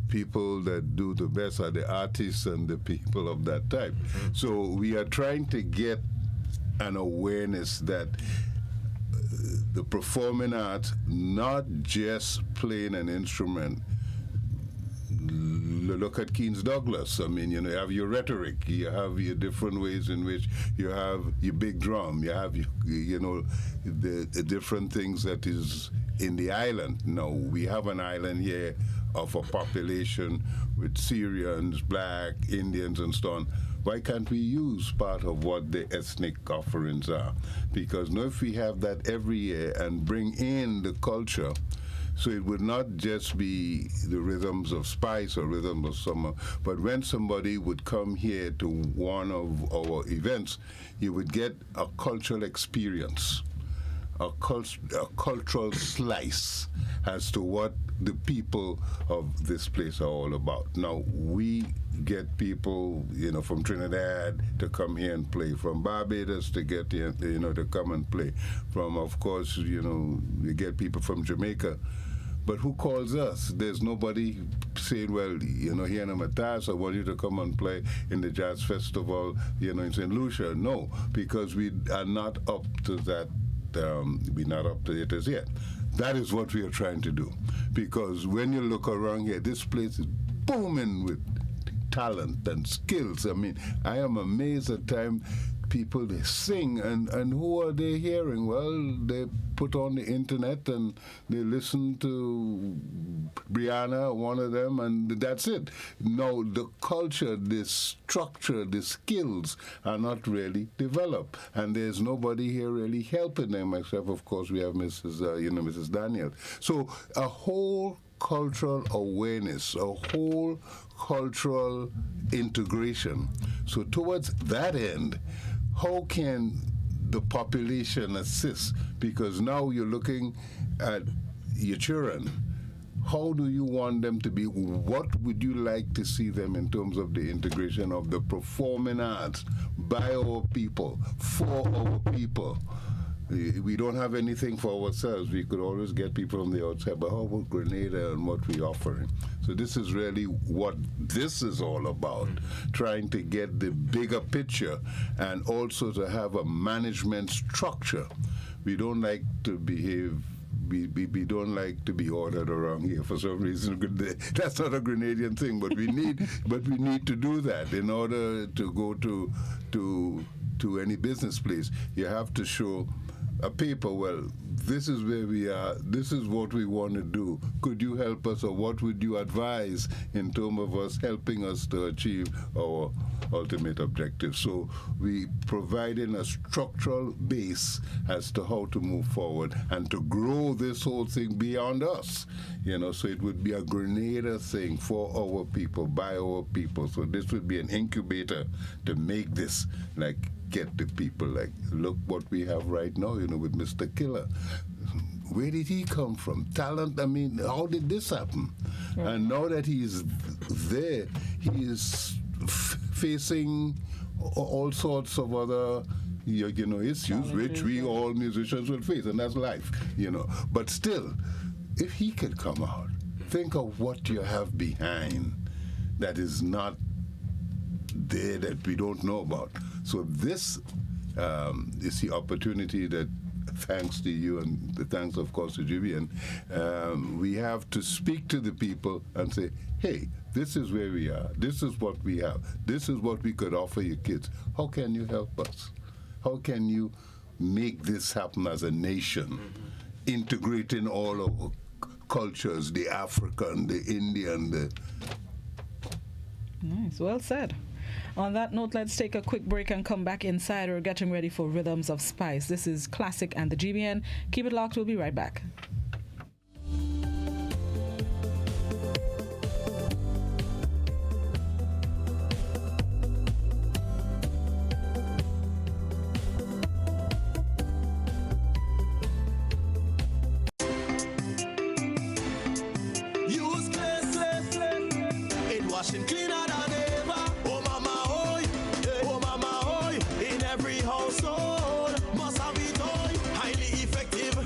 people that do the best are the artists and the people of that type. So we are trying to get an awareness that the performing arts, not just playing an instrument. Look at Keynes Douglas. I mean, you know, you have your rhetoric, you have your different ways in which you have your big drum, you have, the different things that is in the island. Now, we have an island here of a population with Syrians, Black, Indians, and so on. Why can't we use part of what the ethnic offerings are? Because now if we have that every year and bring in the culture, so it would not just be the Rhythms of Spice or Rhythms of Summer, but when somebody would come here to one of our events, you would get a cultural experience, a cultural slice as to what the people of this place are all about. Now, we get people, from Trinidad to come here and play, from Barbados to get here, to come and play, from, of course, we get people from Jamaica. But who calls us? There's nobody saying, well, you know, here in Matthias, I want you to come and play in the Jazz Festival, you know, in St. Lucia. No, because we are not up to that. We're not up to it as yet. That is what we are trying to do. Because when you look around here, this place is booming with talent and skills. I mean, I am amazed at times people, they sing, and who are they hearing? Well, they put on the internet and they listen to Brianna, one of them, and that's it. No, the culture, the structure, the skills are not really developed, and there's nobody here really helping them, except, of course, we have Mrs. Daniel. So a whole cultural awareness, a whole cultural integration. So towards that end, how can the population assist? Because now you're looking at your children. How do you want them to be? What would you like to see them in terms of the integration of the performing arts by our people, for our people? We don't have anything for ourselves. We could always get people from the outside, but how about Grenada and what we're offering? So this is really what this is all about, trying to get the bigger picture and also to have a management structure. We don't like to behave, we don't like to be ordered around here for some reason. That's not a Grenadian thing, but we need to do that in order to go to any business place. You have to show a paper, well, this is where we are, this is what we want to do. Could you help us, or what would you advise in terms of us helping us to achieve our ultimate objective? So we providing a structural base as to how to move forward and to grow this whole thing beyond us. You know, so it would be a Grenada thing for our people, by our people. So this would be an incubator to make this, like, get the people, like, look what we have right now, you know, with Mr. Killer. Where did he come from? Talent, I mean, how did this happen? Yeah. And now that he's there, he is facing all sorts of other, you know, issues which we all musicians will face, and that's life, you know. But still, if he could come out, think of what you have behind that is not there, that we don't know about. So this is the opportunity that, thanks to you and the thanks, of course, to GBN, we have to speak to the people and say, hey, this is where we are. This is what we have. This is what we could offer your kids. How can you help us? How can you make this happen as a nation, integrating all our cultures, the African, the Indian, the... Nice, well said. On that note, let's take a quick break and come back inside. We're getting ready for Rhythms of Spice. This is Classic and the GBN. Keep it locked. We'll be right back. Use clay, it washing cleaner than ever. Oh mama, oi, oh mama, oi. In every household, must have it, oi. Highly effective,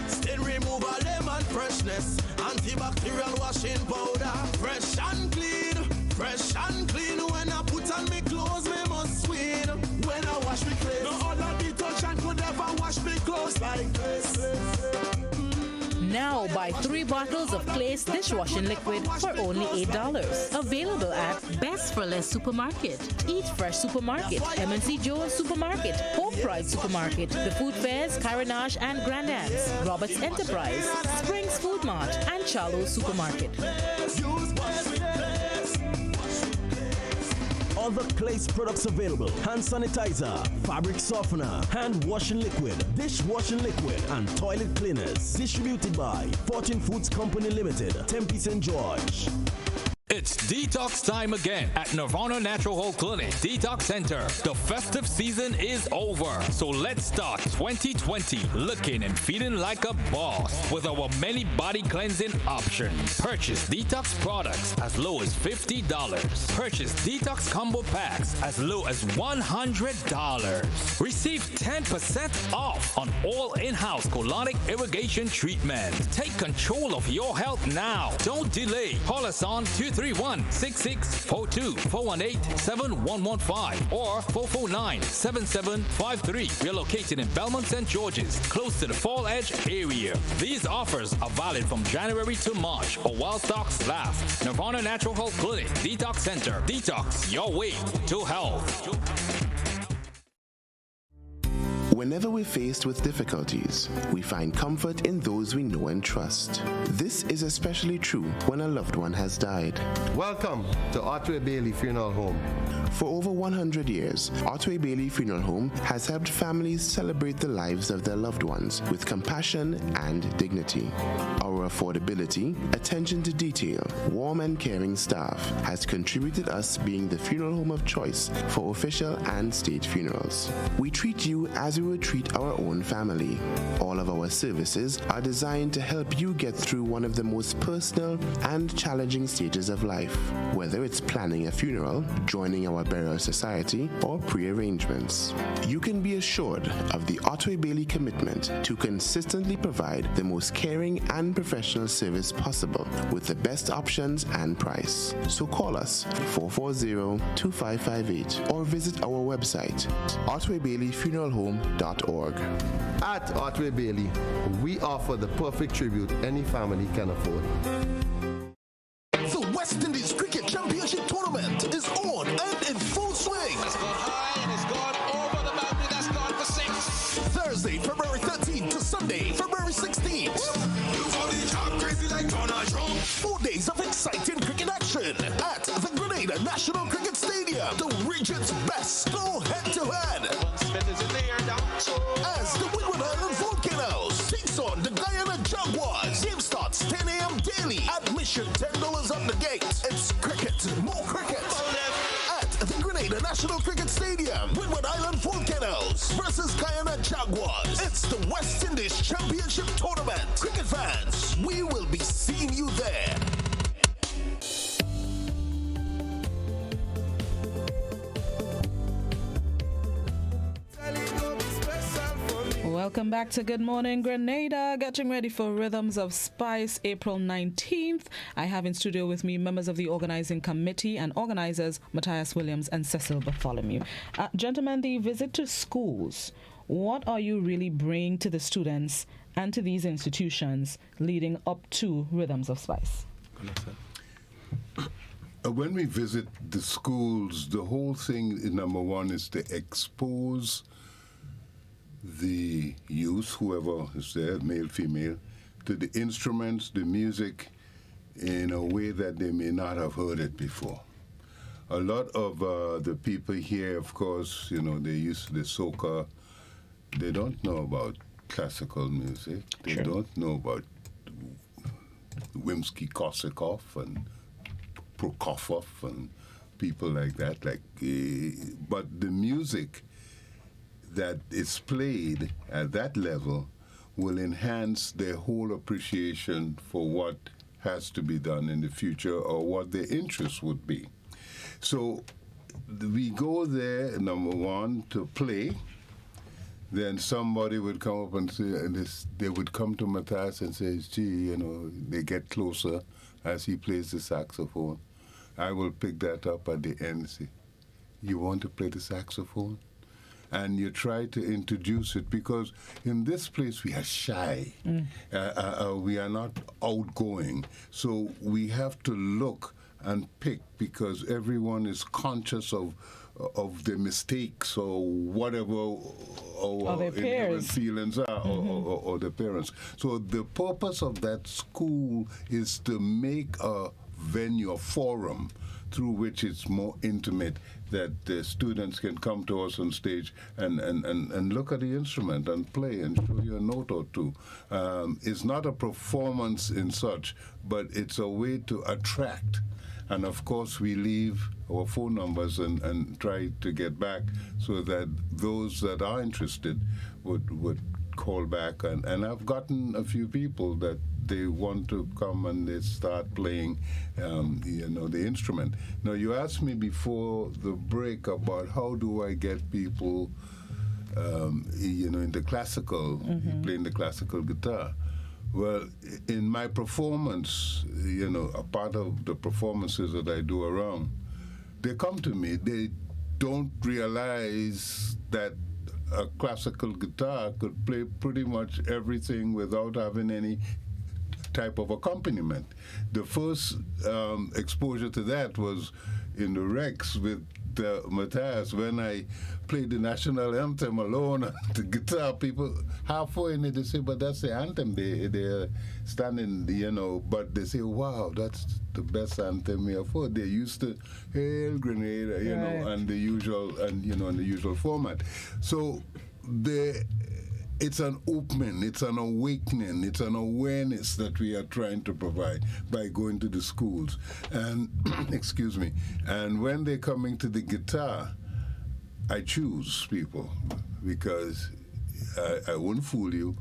stain removal, lemon freshness, antibacterial washing powder. Fresh and clean. When I put on me clothes, me must win. When I wash me clothes, no other detergent could ever wash me clothes like this. Now buy 3 bottles of Clay's dishwashing liquid for only $8. Available at Best for Less Supermarket, Eat Fresh Supermarket, M&C Joe's Supermarket, Hope Pride Supermarket, The Food Fairs, Carenage and Grandad's, Roberts Enterprise, Springs Food Mart, and Charlo's Supermarket. Other Clay's products available: hand sanitizer, fabric softener, hand washing liquid, dishwashing liquid, and toilet cleaners. Distributed by Fortune Foods Company Limited, Tempe St. George. It's detox time again at Nirvana Natural Health Clinic Detox Center. The festive season is over, so let's start 2020 looking and feeling like a boss with our many body cleansing options. Purchase detox products as low as $50. Purchase detox combo packs as low as $100. Receive 10% off on all in-house colonic irrigation treatment. Take control of your health now. Don't delay. Call us on 231-6642, 418-7115, or 449-7753. We are located in Belmont St. George's, close to the Fall Edge area. These offers are valid from January to March or while stocks last. Nirvana Natural Health Clinic Detox Center. Detox your way to health. Whenever we're faced with difficulties, we find comfort in those we know and trust. This is especially true when a loved one has died. Welcome to Otway Bailey Funeral Home. For over 100 years, Otway Bailey Funeral Home has helped families celebrate the lives of their loved ones with compassion and dignity. Our affordability, attention to detail, warm and caring staff has contributed us being the funeral home of choice for official and state funerals. We treat you as we would treat our own family. All of our services are designed to help you get through one of the most personal and challenging stages of life, whether it's planning a funeral, joining our burial society, or pre-arrangements. You can be assured of the Otway Bailey commitment to consistently provide the most caring and professional service possible with the best options and price. So call us 440-2558 or visit our website, otwaybaileyfuneralhome.org. At Otway Bailey, we offer the perfect tribute any family can afford. The West Indies Cricket Championship Tournament is on and in full swing. It's gone high and it's gone over the boundary. That's gone for 6. Thursday, February 13th to Sunday, February 16th. 4 days of exciting cricket action at the Grenada National Cricket Stadium. The region's best go head-to-head. As the Windward Island Volcanoes takes on the Guyana Jaguars. Game starts 10 a.m. daily. Admission $10 at the gate. It's cricket, more cricket. At the Grenada National Cricket Stadium, Windward Island Volcanoes versus Guyana Jaguars. It's the West Indies Championship Tournament. Cricket fans, we will be seeing you there. Welcome back to Good Morning Grenada. Getting ready for Rhythms of Spice, April 19th. I have in studio with me members of the organizing committee and organizers Matthias Williams and Cecil Bartholomew. Gentlemen, the visit to schools, what are you really bringing to the students and to these institutions leading up to Rhythms of Spice? When we visit the schools, the whole thing, number one, is to expose the youth, whoever is there, male, female, to the instruments, the music, in a way that they may not have heard it before. A lot of the people here, of course, you know, they're used to the soca. They don't know about classical music. They don't know about Rimsky-Korsakov and Prokofiev and people like that. But the music that is played at that level will enhance their whole appreciation for what has to be done in the future or what their interest would be. So we go there, number one, to play. Then somebody would come up and say, they would come to Matthias and say, gee, you know, they get closer as he plays the saxophone. I will pick that up at the end and say, you want to play the saxophone? And you try to introduce it, because in this place we are shy. We are not outgoing. So we have to look and pick, because everyone is conscious of their mistakes or whatever our inherent feelings are, or the parents. So the purpose of that school is to make a venue, a forum, through which it's more intimate, that the students can come to us on stage and look at the instrument and play and show you a note or two. It's not a performance in such, but it's a way to attract And of course, we leave our phone numbers and try to get back so that those that are interested would call back. And I've gotten a few people that they want to come and they start playing, the instrument. Now, you asked me before the break about how do I get people, into classical, playing the classical guitar. Well, in my performance, a part of the performances that I do around, they come to me. They don't realize that a classical guitar could play pretty much everything without having any type of accompaniment. The first exposure to that was in the Rex with Matthias. When I played the national anthem alone on the guitar, people halfway in it, they say, but that's the anthem. They're standing, but they say, wow, that's the best anthem we have heard. They're used to Hail Grenada, and the usual format. So it's an opening, it's an awakening, it's an awareness that we are trying to provide by going to the schools. And, excuse me, and when they're coming to the guitar, I choose people because I won't fool you.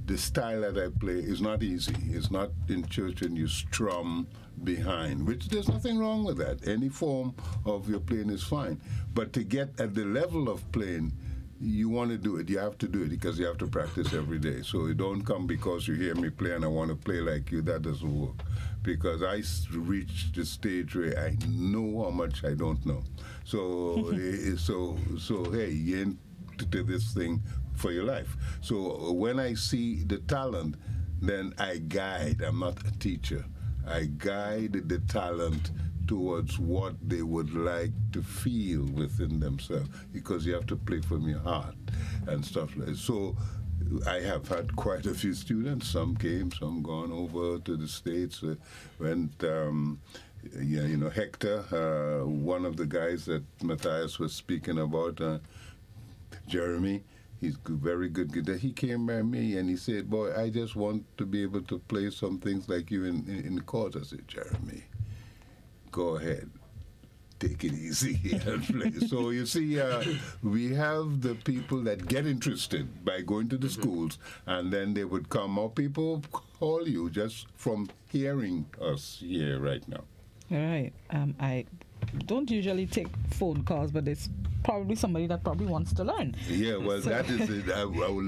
The style that I play is not easy. It's not in church and you strum behind, which there's nothing wrong with that. Any form of your playing is fine. But to get at the level of playing, you want to do it, you have to do it because you have to practice every day. So you don't come because you hear me play and I want to play like you. That doesn't work. Because I reached the stage where I know how much I don't know. So, hey, you're into this thing for your life. So when I see the talent, then I guide. I'm not a teacher. I guide the talent towards what they would like to feel within themselves, because you have to play from your heart and stuff like that. So I have had quite a few students. Some came, some gone over to the States. Hector, one of the guys that Matthias was speaking about, Jeremy, he's very good guitar. He came by me and he said, boy, I just want to be able to play some things like you in the chords. I said, Jeremy, go ahead, take it easy and play. So you see, we have the people that get interested by going to the schools, and then they would come, or people call you just from hearing us here right now. All right. I don't usually take phone calls, but it's probably somebody that probably wants to learn. Yeah, well, that is it. I would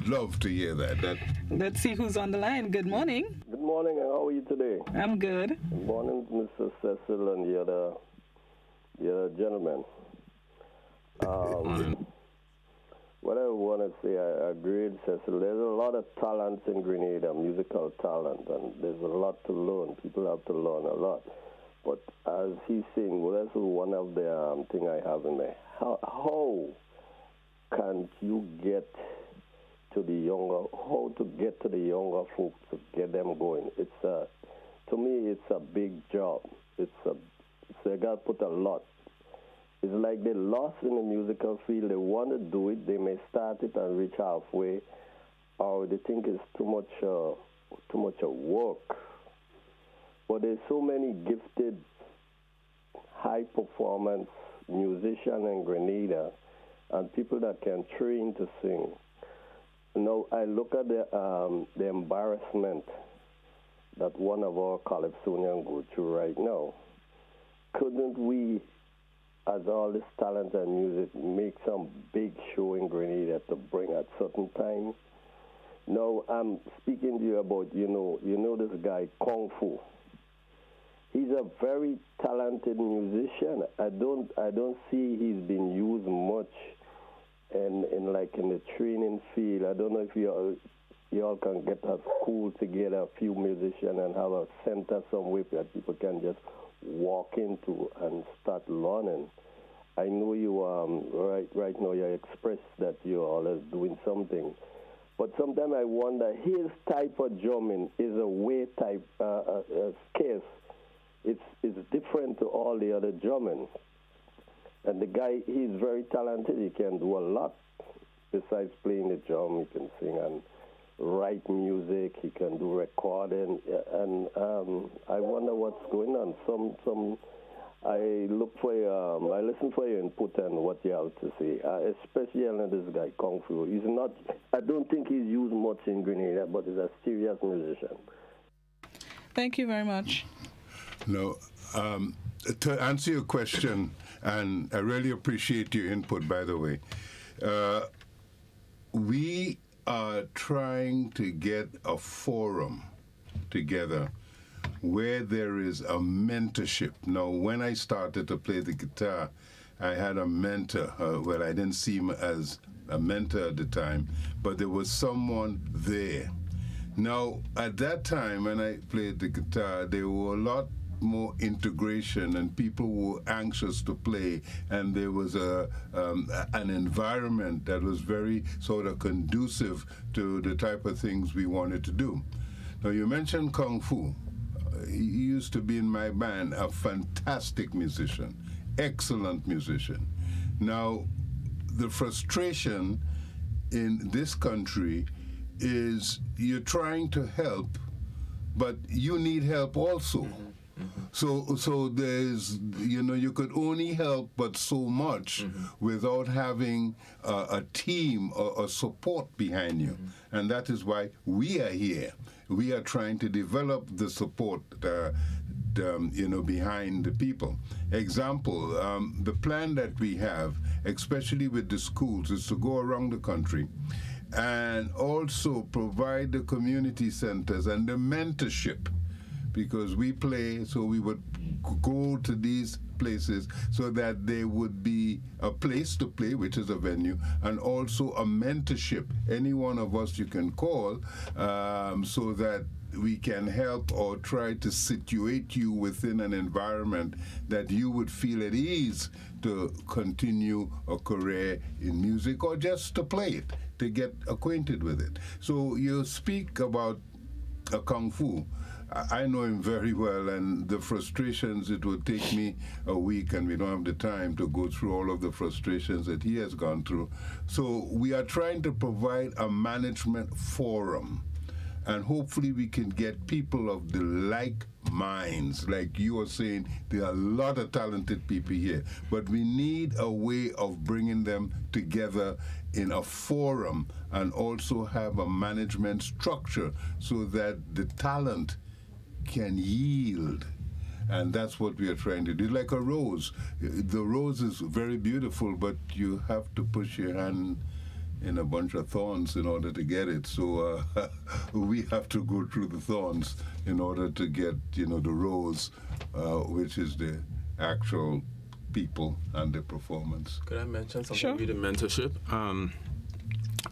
love to hear that. Let's see who's on the line. Good morning. Good morning, and how are you today? I'm good. Good morning, Mr. Cecil and the other gentleman. What I want to say, I agree with Cecil. There's a lot of talent in Grenada, musical talent, and there's a lot to learn. People have to learn a lot. But as he's saying, well, that's one of the thing I have in mind. How can you get to the younger folks to get them going? To me, it's a big job. So you got to put a lot. It's like they're lost in the musical field. They want to do it. They may start it and reach halfway, or they think it's too much work. But there's so many gifted, high-performance musicians in Grenada and people that can train to sing. I look at the embarrassment that one of our Calypsonians go through right now. Couldn't we, as all this talent and music, make some big show in Grenada to bring at certain time? Now, I'm speaking to you about, this guy, Kung Fu. He's a very talented musician. I don't see he's been used much in the training field. I don't know if you all can get a school together, a few musicians, and have a center somewhere that people can just walk into and start learning. I know you right now you express that you're always doing something, but sometimes I wonder his type of drumming is a way type scarce. It's different to all the other drumming. And the guy, he's very talented. He can do a lot. Besides playing the drum, he can sing. And write music, he can do recording, and I wonder what's going on. I listen for your input and what you have to say, especially on this guy, Kung Fu. I don't think he's used much in Grenada, but he's a serious musician. Thank you very much. No, to answer your question, and I really appreciate your input, by the way, we are trying to get a forum together where there is a mentorship. Now, when I started to play the guitar, I had a mentor. Well, I didn't see him as a mentor at the time, but there was someone there. Now, at that time, when I played the guitar, there were a lot more integration, and people were anxious to play, and there was an environment that was very sort of conducive to the type of things we wanted to do. Now, you mentioned Kung Fu. He used to be in my band, a fantastic musician, excellent musician. Now, the frustration in this country is you're trying to help, but you need help also. So there's, you could only help but so much without having a team or a support behind you. And that is why we are here. We are trying to develop the support behind the people. Example, the plan that we have, especially with the schools, is to go around the country and also provide the community centers and the mentorship, because we play, so we would go to these places so that there would be a place to play, which is a venue, and also a mentorship. Any one of us you can call so that we can help or try to situate you within an environment that you would feel at ease to continue a career in music or just to play it, to get acquainted with it. So you speak about a Kung Fu. I know him very well, and the frustrations, it would take me a week, and we don't have the time to go through all of the frustrations that he has gone through. So we are trying to provide a management forum, and hopefully we can get people of the like minds. Like you are saying, there are a lot of talented people here, but we need a way of bringing them together in a forum and also have a management structure so that the talent can yield. And that's what we are trying to do. Like a rose. The rose is very beautiful, but you have to push your hand in a bunch of thorns in order to get it. So we have to go through the thorns in order to get, the rose, which is the actual people and the performance. Could I mention something with the mentorship?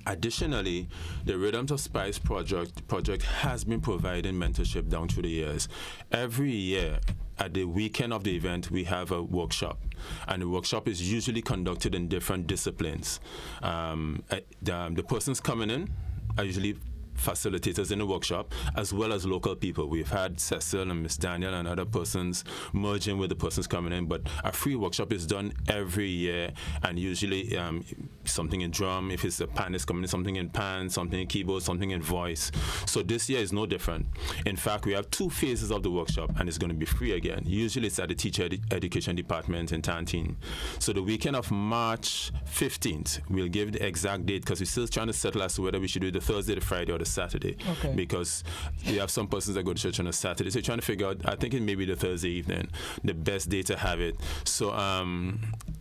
Additionally, the Rhythms of Spice project has been providing mentorship down through the years. Every year, at the weekend of the event, we have a workshop, and the workshop is usually conducted in different disciplines. The persons coming in are usually facilitators in the workshop, as well as local people. We've had Cecil and Miss Daniel and other persons merging with the persons coming in, but a free workshop is done every year, and usually something in drum, if it's a panist coming in, something in pan, something in keyboard, something in voice. So this year is no different. In fact, we have 2 phases of the workshop, and it's going to be free again. Usually it's at the Teacher Education Department in Tantine. So the weekend of March 15th, we'll give the exact date, because we're still trying to settle as to whether we should do the Thursday, the Friday, or the Saturday. Okay. Because you have some persons that go to church on a Saturday. So you're trying to figure out, I think it may be the Thursday evening, the best day to have it. So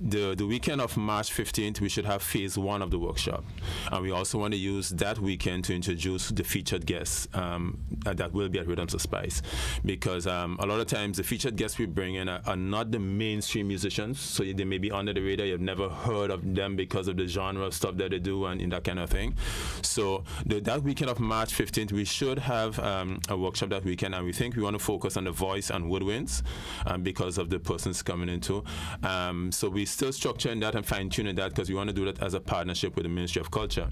the weekend of March 15th, we should have phase 1 of the workshop. And we also want to use that weekend to introduce the featured guests that will be at Rhythms of Spice. Because a lot of times the featured guests we bring in are not the mainstream musicians. So they may be under the radar. You've never heard of them because of the genre of stuff that they do and that kind of thing. So that weekend of March 15th, we should have a workshop that weekend, and we think we want to focus on the voice and woodwinds because of the persons coming into. So we're still structuring that and fine-tuning that, because we want to do that as a partnership with the Ministry of Culture.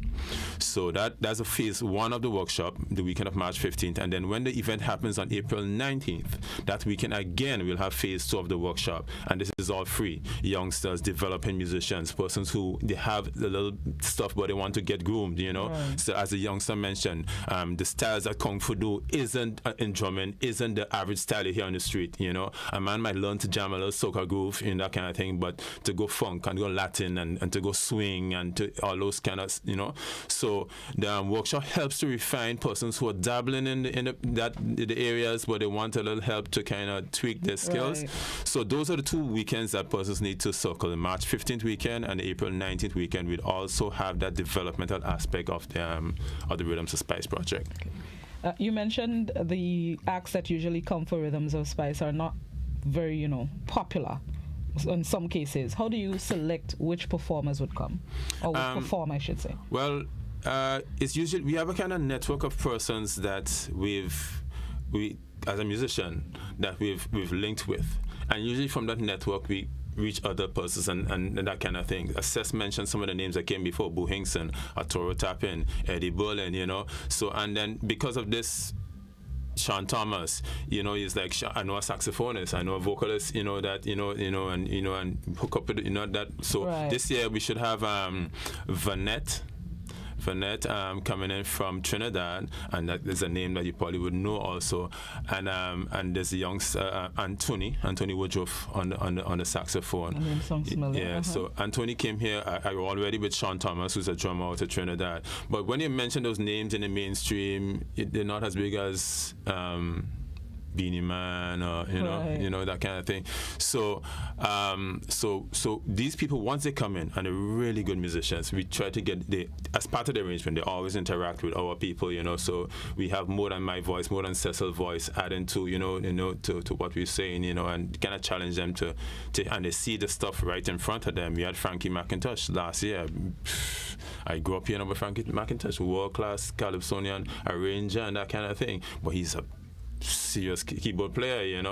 So that's a phase 1 of the workshop, the weekend of March 15th. And then when the event happens on April 19th, that weekend again, we'll have phase 2 of the workshop. And this is all free. Youngsters, developing musicians, persons who they have the little stuff, but they want to get groomed, Right. So as the youngster mentioned, mentioned, the styles that Kung Fu do isn't in drumming, isn't the average style you hear on the street. You know, a man might learn to jam a little soca groove in that kind of thing, but to go funk and go Latin and to go swing and to all those kind of, you know. So the workshop helps to refine persons who are dabbling in the areas where they want a little help to kind of tweak their skills. Right. So those are the 2 weekends that persons need to circle: the March 15th weekend and the April 19th weekend. We'd also have that developmental aspect of the Rhythms of Spice project. You mentioned the acts that usually come for Rhythms of Spice are not very, popular in some cases. How do you select which performers would come, or which perform, I should say? Well, it's usually we have a kind of network of persons that we as a musician that we've linked with, and usually from that network we reach other persons and that kind of thing. Assess mentioned some of the names that came before: Boo Hinkson, Arturo Tapin, Eddie Berlin, So, and then because of this, Sean Thomas, he's like, I know a saxophonist, I know a vocalist, and hook up with that. So This year we should have Vanette coming in from Trinidad, and that is a name that you probably would know also. And there's a young Anthony Woodruff on the saxophone. So Anthony came here. I already with Sean Thomas, who's a drummer out of Trinidad. But when you mention those names in the mainstream, they're not as big as Beanie Man, or that kind of thing. So these people, once they come in and they're really good musicians, we try to get as part of the arrangement. They always interact with our people, So we have more than my voice, more than Cecil's voice, adding to to what we're saying, and kind of challenge them to and they see the stuff right in front of them. We had Frankie McIntosh last year. I grew up with Frankie McIntosh, world class calypsonian arranger and that kind of thing. But he's a serious keyboard player,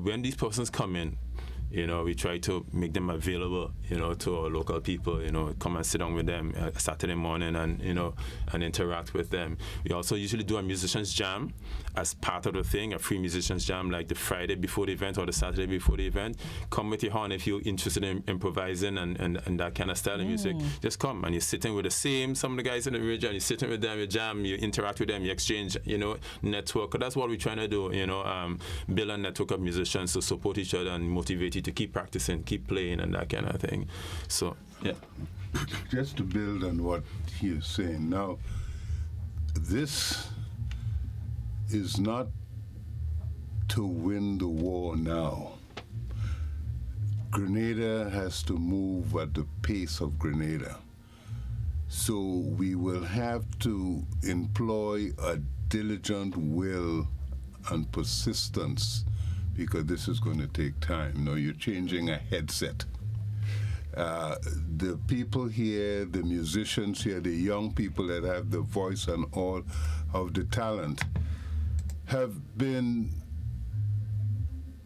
when these persons come in, we try to make them available, to our local people, come and sit down with them Saturday morning and interact with them. We also usually do a musician's jam as part of the thing, a free musician's jam, like the Friday before the event or the Saturday before the event. Come with your horn if you're interested in improvising and that kind of style of music. Just come, and you're sitting with some of the guys in the region, you're sitting with them, you jam, you interact with them, you exchange, network. That's what we're trying to do, build a network of musicians to support each other and motivate to keep practicing, keep playing, and that kind of thing. So, yeah. Just to build on what he is saying, now, this is not to win the war now. Grenada has to move at the pace of Grenada. So we will have to employ a diligent will and persistence, because this is going to take time. You're changing a headset. The people here, the musicians here, the young people that have the voice and all of the talent have been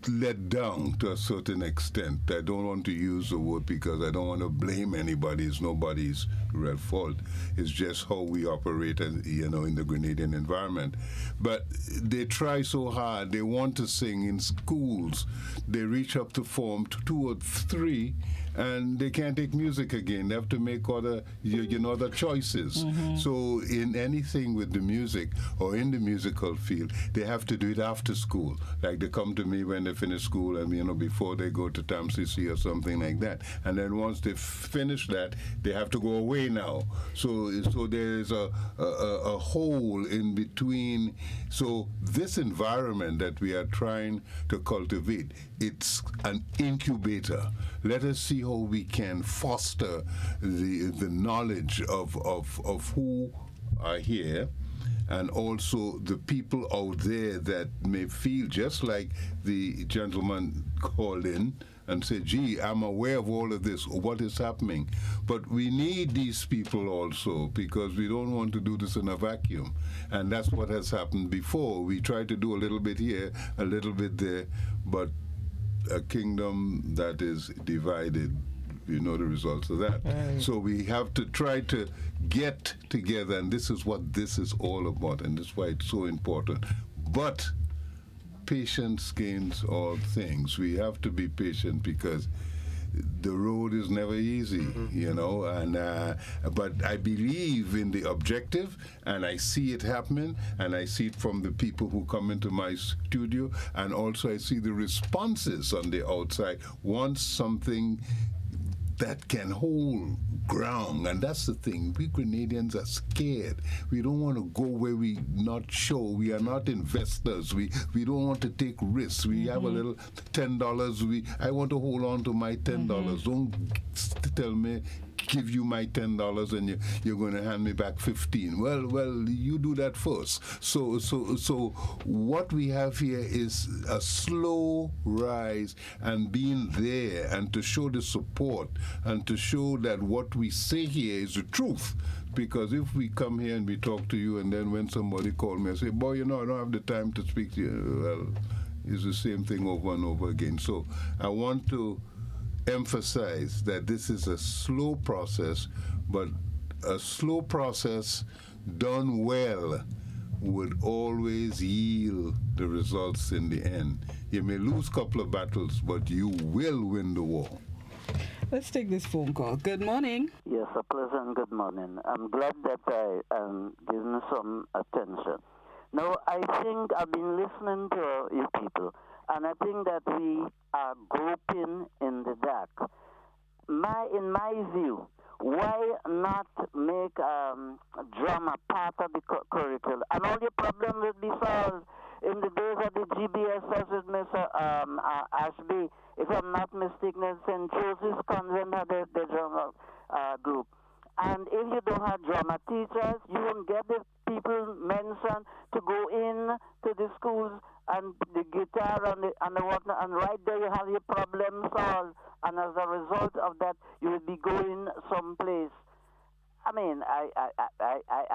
let down to a certain extent. I don't want to use the word because I don't want to blame anybody. It's nobody's real fault. It's just how we operate, in the Grenadian environment. But they try so hard. They want to sing in schools. They reach up to Form 2 or 3, and they can't take music again. They have to make other choices. So in anything with the music or in the musical field, they have to do it after school. Like they come to me when they finish school, and before they go to TAMCC or something like that. And then once they finish that, they have to go away now. So there's a hole in between. So this environment that we are trying to cultivate, it's an incubator. Let us see how we can foster the knowledge of who are here, and also the people out there that may feel just like the gentleman called in and said, gee, I'm aware of all of this, what is happening. But we need these people also, because we don't want to do this in a vacuum. And that's what has happened before. We try to do a little bit here, a little bit there, but a kingdom that is divided, the results of that. So we have to try to get together, and this is what this is all about, and this is why it's so important. But patience gains all things. We have to be patient, because the road is never easy, you know, and but I believe in the objective, and I see it happening, and I see it from the people who come into my studio, and also I see the responses on the outside once something that can hold ground. And that's the thing. We Grenadians are scared. We don't want to go where we not sure. We are not investors. We don't want to take risks. We have a little $10. I want to hold on to my $10. Don't tell me give you my $10 and you're going to hand me back 15. Well, you do that first. So what we have here is a slow rise and being there and to show the support and to show that what we say here is the truth. Because if we come here and we talk to you and then when somebody call me and say, boy, I don't have the time to speak to you, well, it's the same thing over and over again. So I want to emphasize that this is a slow process, but a slow process done well would always yield the results in the end. You may lose a couple of battles, but you will win the war. Let's take this phone call. Good morning. Yes, a pleasant good morning. I'm glad that I am given some attention. Now, I think I've been listening to you people, and I think that we are groping in the dark. In my view, why not make drama part of the curriculum? And all your problems will be solved in the days of the GBSS with Mr. Ashby. If I'm not mistaken, St. Joseph's Convent had the drama group. And if you don't have drama teachers, you won't get the people mentioned to go in to the schools and the guitar and the whatnot, and right there you have your problem solved. And as a result of that, you will be going someplace. I mean, I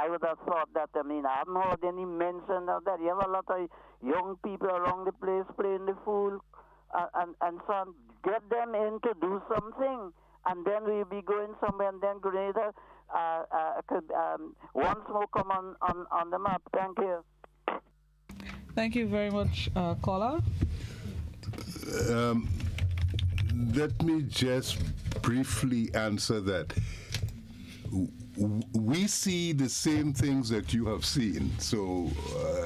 would have thought that. I mean, I haven't heard any mention of that. You have a lot of young people around the place playing the fool and so on. Get them in to do something. And then we'll be going somewhere, and then Grenada could once more come on the map. Thank you. Thank you very much, caller. Let me just briefly answer that. We see the same things that you have seen, so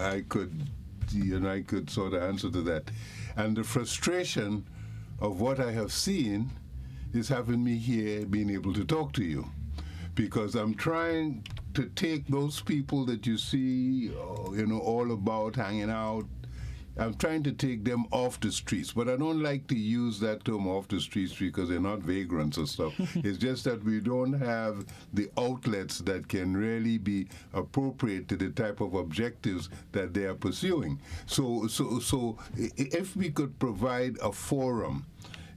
I could sort of answer to that. And the frustration of what I have seen is having me here being able to talk to you, because I'm trying to take those people that you see, all about hanging out. I'm trying to take them off the streets, but I don't like to use that term off the streets because they're not vagrants or stuff. It's just that we don't have the outlets that can really be appropriate to the type of objectives that they are pursuing. So if we could provide a forum,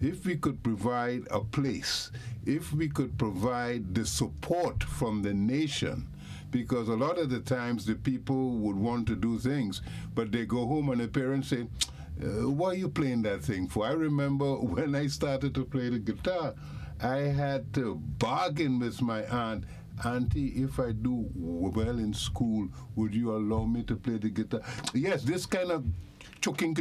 if we could provide a place, if we could provide the support from the nation, because a lot of the times the people would want to do things, but they go home and the parents say, why are you playing that thing for? I remember when I started to play the guitar, I had to bargain with my aunt. Auntie, if I do well in school, would you allow me to play the guitar? Yes, this kind of choking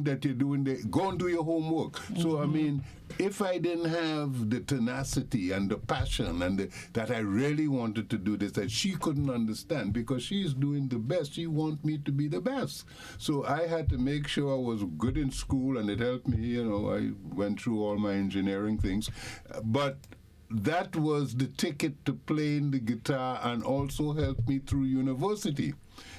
that you're doing there, go and do your homework. So, I mean, if I didn't have the tenacity and the passion and that I really wanted to do this, that she couldn't understand because she's doing the best. She wants me to be the best. So I had to make sure I was good in school, and it helped me. I went through all my engineering things. But that was the ticket to playing the guitar and also helped me through university.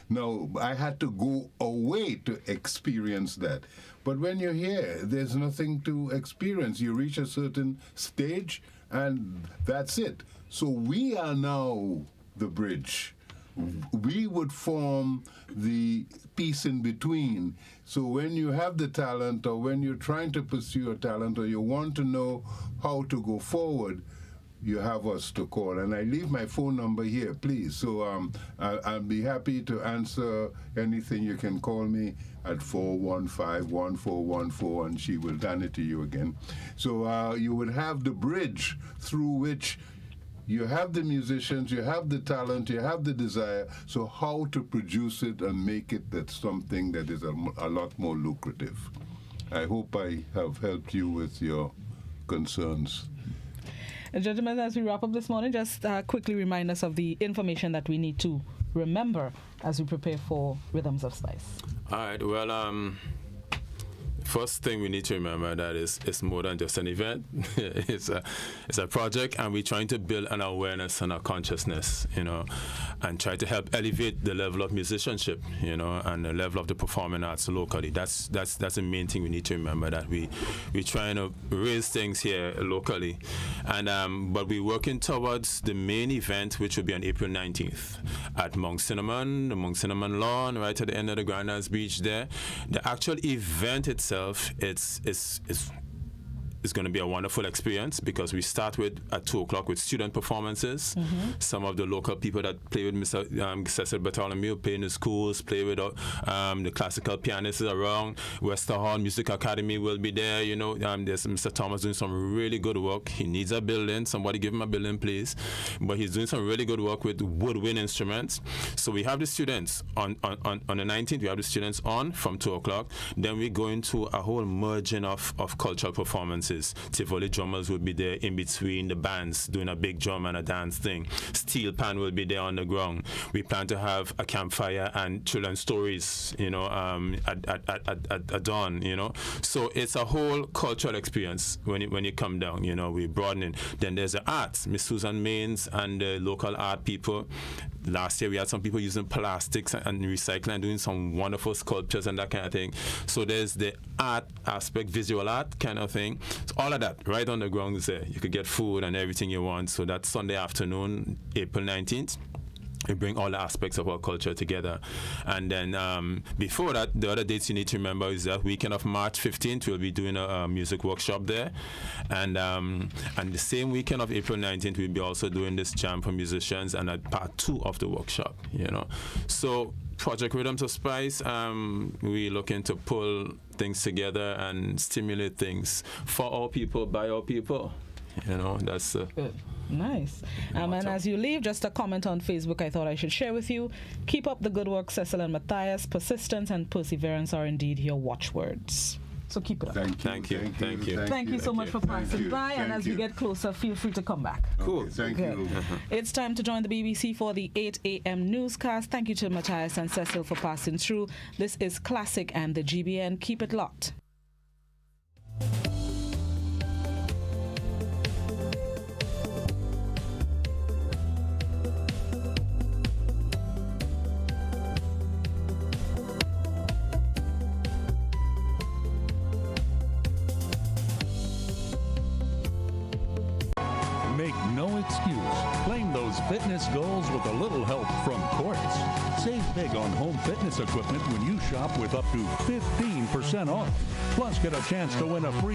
Now, I had to go away to experience that. But when you're here, there's nothing to experience. You reach a certain stage, and that's it. So we are now the bridge. We would form the piece in between. So when you have the talent, or when you're trying to pursue a talent, or you want to know how to go forward, you have us to call. And I leave my phone number here, please. So I'll be happy to answer anything. You can call me at 415-1414, and she will hand it to you again. So you would have the bridge through which you have the musicians, you have the talent, you have the desire. So how to produce it and make it that something that is a lot more lucrative. I hope I have helped you with your concerns. Gentlemen, as we wrap up this morning, just quickly remind us of the information that we need to remember as we prepare for Rhythms of Spice. All right. Well, first thing we need to remember that it's more than just an event. It's a project, and we're trying to build an awareness and a consciousness, and try to help elevate the level of musicianship, and the level of the performing arts locally. That's the main thing we need to remember, that we're trying to raise things here locally, and but we're working towards the main event, which will be on April 19th at Mount Cinnamon, the Mount Cinnamon lawn, right at the end of the Granada's Beach there. The actual event itself, it's going to be a wonderful experience, because we start at 2 o'clock with student performances. Mm-hmm. Some of the local people that play with Mr. Cecil Bartholomew play in the schools, play with the classical pianists around. Westerhorn Music Academy will be there. There's Mr. Thomas doing some really good work. He needs a building. Somebody give him a building, please. But he's doing some really good work with woodwind instruments. So we have the students on the 19th. We have the students on from 2 o'clock. Then we go into a whole merging of cultural performances. Tivoli drummers will be there in between the bands doing a big drum and a dance thing. Steel pan will be there on the ground. We plan to have a campfire and children's stories, at dawn, So it's a whole cultural experience when you come down, we're broadening. Then there's the arts, Miss Susan Mains and the local art people. Last year we had some people using plastics and recycling and doing some wonderful sculptures and that kind of thing. So there's the art aspect, visual art kind of thing. So all of that right on the ground is there. You could get food and everything you want. So that's Sunday afternoon, April 19th. We bring all the aspects of our culture together. And then before that, the other dates you need to remember is that weekend of March 15th, we'll be doing a music workshop there. And the same weekend of April 19th, we'll be also doing this jam for musicians and at part 2 of the workshop, So Project Rhythms of Spice, we're looking to pull things together and stimulate things for our people, by our people. That's good. Nice. And as you leave, just a comment on Facebook I thought I should share with you. Keep up the good work, Cecil and Matthias. Persistence and perseverance are indeed your watchwords. So keep it up. Thank you. Thank you so much for passing by. And as we get closer, feel free to come back. Cool. Okay, thank you. It's time to join the BBC for the 8 a.m. newscast. Thank you to Matthias and Cecil for passing through. This is Classic and the GBN. Keep it locked. Make no excuse. Claim those fitness goals with a little help from Quartz. Save big on home fitness equipment when you shop with up to 15% off. Plus, get a chance to win a free